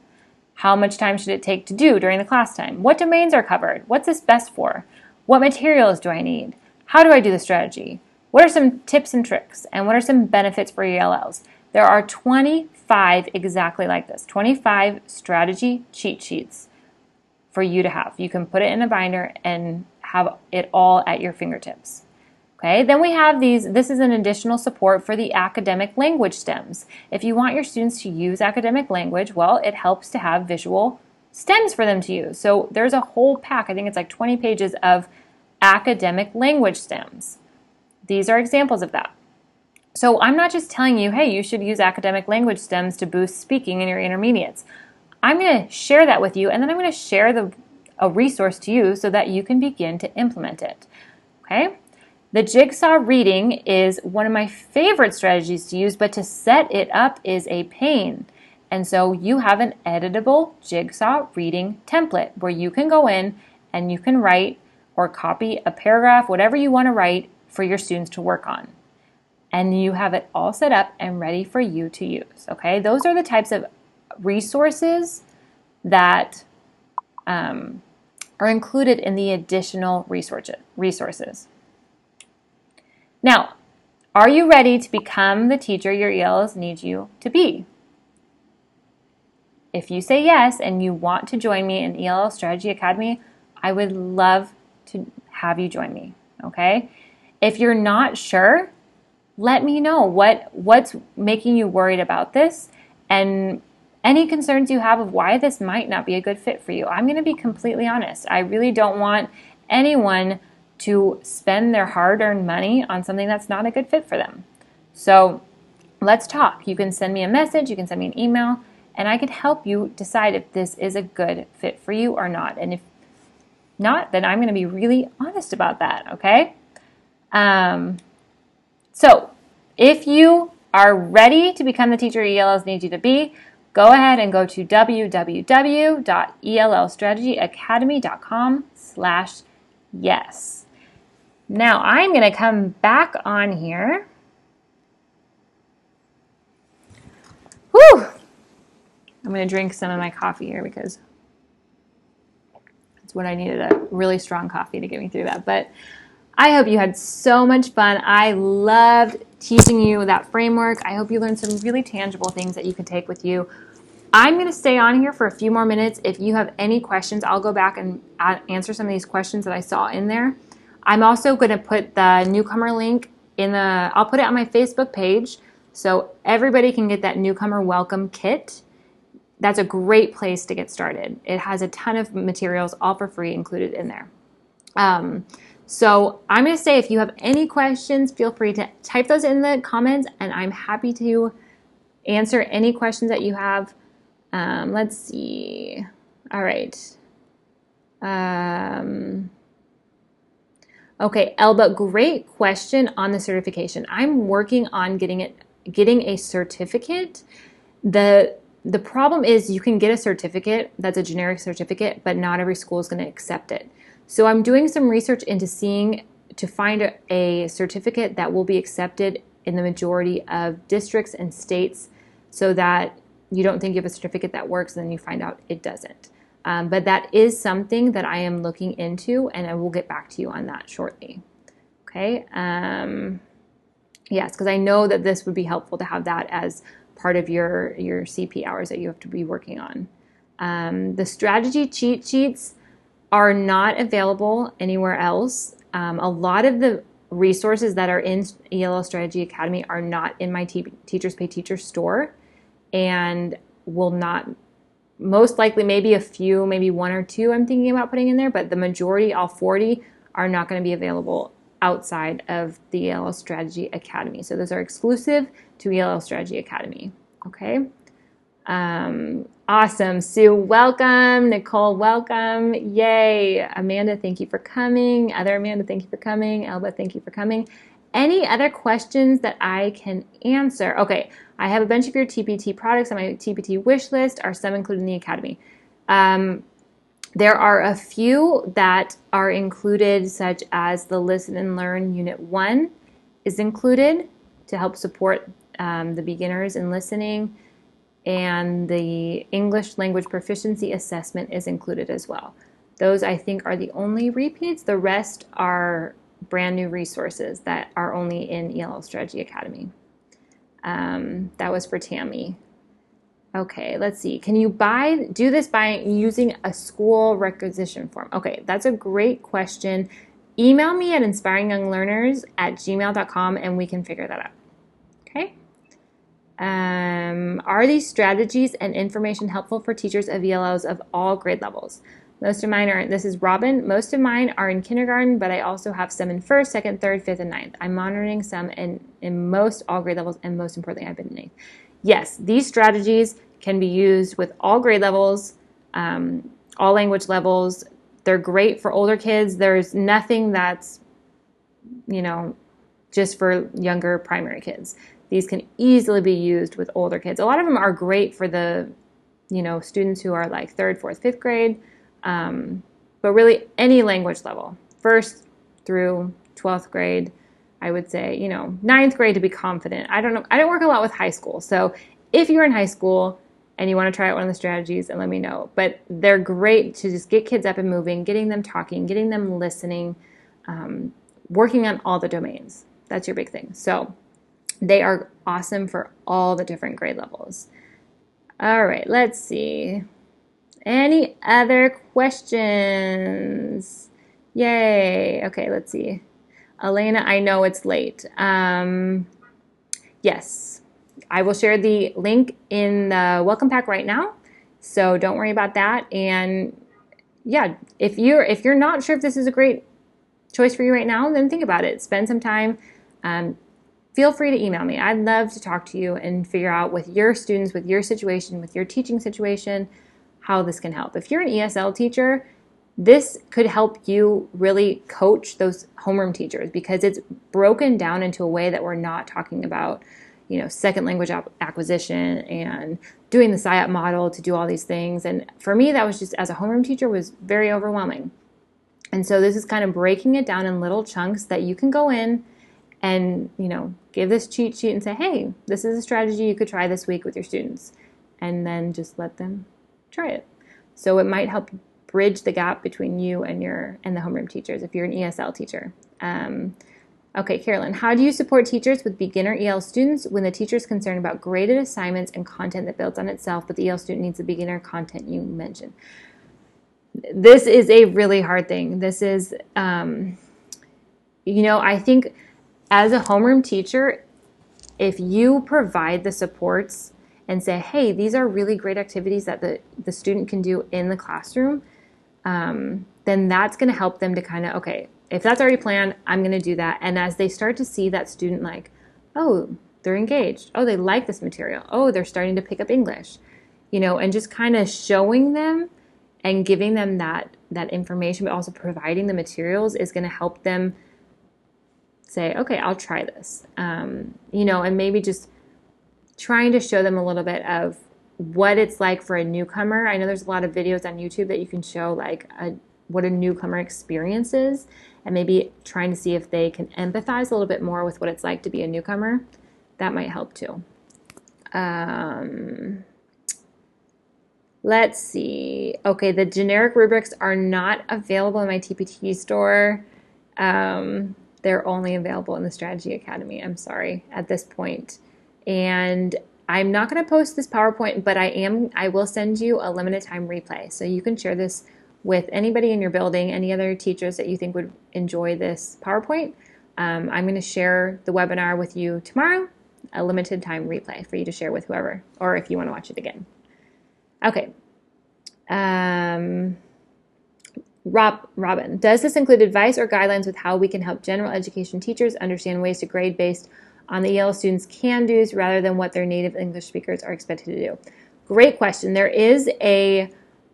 How much time should it take to do during the class time? What domains are covered? What's this best for? What materials do I need? How do I do the strategy? What are some tips and tricks? And what are some benefits for ELLs? There are 25 exactly like this, 25 strategy cheat sheets for you to have. You can put it in a binder and have it all at your fingertips. Okay, then we have this is an additional support for the academic language stems. If you want your students to use academic language, well, it helps to have visual stems for them to use. So there's a whole pack, I think it's like 20 pages of academic language stems. These are examples of that. So I'm not just telling you, hey, you should use academic language stems to boost speaking in your intermediates. I'm going to share that with you, and then I'm going to share a resource to you so that you can begin to implement it. Okay? The jigsaw reading is one of my favorite strategies to use, but to set it up is a pain. And so you have an editable jigsaw reading template where you can go in and you can write or copy a paragraph, whatever you want to write for your students to work on. And you have it all set up and ready for you to use. Okay, those are the types of resources that are included in the additional resources. Now, are you ready to become the teacher your ELLs need you to be? If you say yes and you want to join me in ELL Strategy Academy, I would love to have you join me. Okay? If you're not sure, let me know what's making you worried about this and any concerns you have of why this might not be a good fit for you. I'm going to be completely honest. I really don't want anyone to spend their hard-earned money on something that's not a good fit for them. So let's talk. You can send me a message, you can send me an email, and I can help you decide if this is a good fit for you or not. And if not, then I'm going to be really honest about that, okay? So if you are ready to become the teacher ELLs need you to be, go ahead and go to www.ellstrategyacademy.com/yes. Now I'm going to come back on here. Whew! I'm going to drink some of my coffee here because that's what I needed, a really strong coffee to get me through that. But I hope you had so much fun. I loved teaching you that framework. I hope you learned some really tangible things that you can take with you I'm going to stay on here for a few more minutes. If you have any questions, I'll go back and answer some of these questions that I saw in there. I'm also going to put the newcomer link I'll put it on my Facebook page so everybody can get that Newcomer Welcome Kit. That's a great place to get started. It has a ton of materials all for free included in there. So I'm going to say if you have any questions, feel free to type those in the comments, and I'm happy to answer any questions that you have. Let's see. All right. Okay, Elba, great question on the certification. I'm working on getting a certificate. The problem is you can get a certificate that's a generic certificate, but not every school is going to accept it. So I'm doing some research into to find a certificate that will be accepted in the majority of districts and states, so that you don't think you have a certificate that works and then you find out it doesn't. But that is something that I am looking into, and I will get back to you on that shortly. Okay. Yes, because I know that this would be helpful to have that as part of your CP hours that you have to be working on. The strategy cheat sheets are not available anywhere else. A lot of the resources that are in ELL Strategy Academy are not in my Teachers Pay Teachers store, and will not, most likely maybe a few, maybe one or two I'm thinking about putting in there, but the majority, all 40, are not going to be available outside of the ELL Strategy Academy. So those are exclusive to ELL Strategy Academy. Okay. Awesome. Sue, welcome. Nicole, welcome. Yay. Amanda, thank you for coming. Other Amanda, thank you for coming. Elba, thank you for coming. Any other questions that I can answer? Okay. I have a bunch of your TPT products on my TPT wish list. Are some included in the Academy? There are a few that are included, such as the Listen and Learn Unit 1 is included to help support the beginners in listening, and the English Language Proficiency Assessment is included as well. Those, I think, are the only repeats. The rest are brand new resources that are only in ELL Strategy Academy. That was for Tammy. Okay, let's see. Can you do this by using a school requisition form? Okay, that's a great question. Email me at inspiringyounglearners@gmail.com and we can figure that out. Okay. Are these strategies and information helpful for teachers of ELLs of all grade levels? Most of mine this is Robin, most of mine are in kindergarten, but I also have some in 1st, 2nd, 3rd, 5th, and 9th. I'm monitoring some in most all grade levels, and most importantly, I've been in 8th. Yes, these strategies can be used with all grade levels, all language levels. They're great for older kids. There's nothing that's, just for younger primary kids. These can easily be used with older kids. A lot of them are great for the, students who are like 3rd, 4th, 5th grade. But really any language level, 1st through 12th grade, I would say, 9th grade to be confident. I don't know. I don't work a lot with high school. So if you're in high school and you want to try out one of the strategies, and let me know. But they're great to just get kids up and moving, getting them talking, getting them listening, working on all the domains. That's your big thing. So they are awesome for all the different grade levels. All right, let's see. Any other questions? Yay. Okay, let's see. Elena, I know it's late. Yes, I will share the link in the welcome pack right now. So don't worry about that. And yeah, if you're not sure if this is a great choice for you right now, then think about it. Spend some time. Feel free to email me. I'd love to talk to you and figure out with your students, with your situation, with your teaching situation, how this can help. If you're an ESL teacher, this could help you really coach those homeroom teachers, because it's broken down into a way that we're not talking about, second language acquisition and doing the SIOP model to do all these things. And for me, that was just, as a homeroom teacher, was very overwhelming. And so this is kind of breaking it down in little chunks that you can go in and, give this cheat sheet and say, hey, this is a strategy you could try this week with your students, and then just let them try it. So it might help bridge the gap between you and the homeroom teachers if you're an ESL teacher. Okay, Carolyn, how do you support teachers with beginner EL students when the teacher is concerned about graded assignments and content that builds on itself, but the EL student needs the beginner content you mentioned? This is a really hard thing. This is, I think as a homeroom teacher, if you provide the supports and say, hey, these are really great activities that the student can do in the classroom, then that's going to help them to kind of, okay, if that's already planned, I'm going to do that. And as they start to see that student like, oh, they're engaged. Oh, they like this material. Oh, they're starting to pick up English, and just kind of showing them and giving them that information, but also providing the materials is going to help them say, okay, I'll try this, and maybe just trying to show them a little bit of what it's like for a newcomer. I know there's a lot of videos on YouTube that you can show like what a newcomer experience is, and maybe trying to see if they can empathize a little bit more with what it's like to be a newcomer. That might help too. Let's see. Okay, the generic rubrics are not available in my TPT store. They're only available in the Strategy Academy. I'm sorry at this point. And I'm not going to post this PowerPoint, but I will send you a limited time replay. So you can share this with anybody in your building, any other teachers that you think would enjoy this PowerPoint. I'm going to share the webinar with you tomorrow, a limited time replay for you to share with whoever, or if you want to watch it again. Okay. Robin, does this include advice or guidelines with how we can help general education teachers understand ways to grade based on the EL students' can-dos rather than what their native English speakers are expected to do? Great question. There is in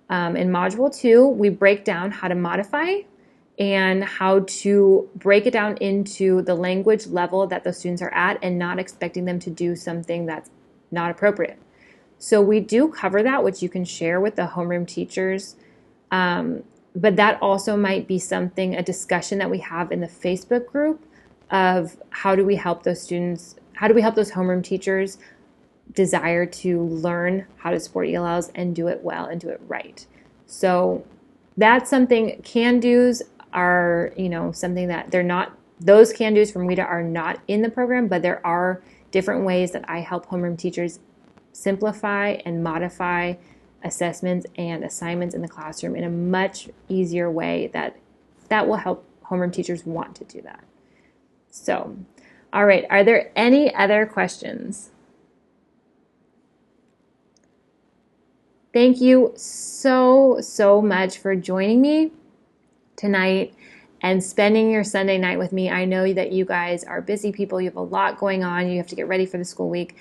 Module 2, we break down how to modify and how to break it down into the language level that the students are at and not expecting them to do something that's not appropriate. So we do cover that, which you can share with the homeroom teachers. But that also might be a discussion that we have in the Facebook group of how do we help those students, how do we help those homeroom teachers desire to learn how to support ELLs and do it well and do it right. So that's something. Can-dos are, something that they're not, those can-dos from WIDA are not in the program, but there are different ways that I help homeroom teachers simplify and modify assessments and assignments in the classroom in a much easier way that will help homeroom teachers want to do that. So, all right, are there any other questions? Thank you so much for joining me tonight and spending your Sunday night with me. I know that you guys are busy people. You have a lot going on. You have to get ready for the school week.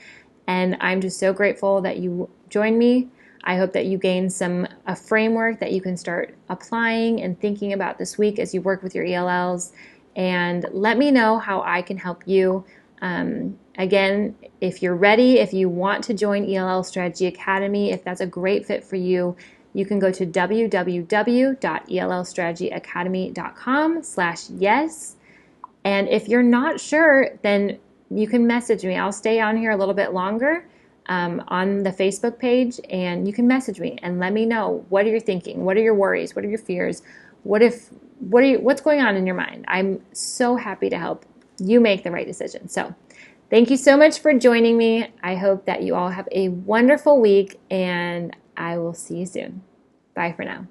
And I'm just so grateful that you joined me. I hope that you gain a framework that you can start applying and thinking about this week as you work with your ELLs. And let me know how I can help you. Again, if you're ready, if you want to join ELL Strategy Academy, if that's a great fit for you, you can go to www.ellstrategyacademy.com/yes. And if you're not sure, then you can message me. I'll stay on here a little bit longer on the Facebook page, and you can message me and let me know, what are you thinking? What are your worries? What are your fears? What's going on in your mind? I'm so happy to help you make the right decision. So thank you so much for joining me. I hope that you all have a wonderful week, and I will see you soon. Bye for now.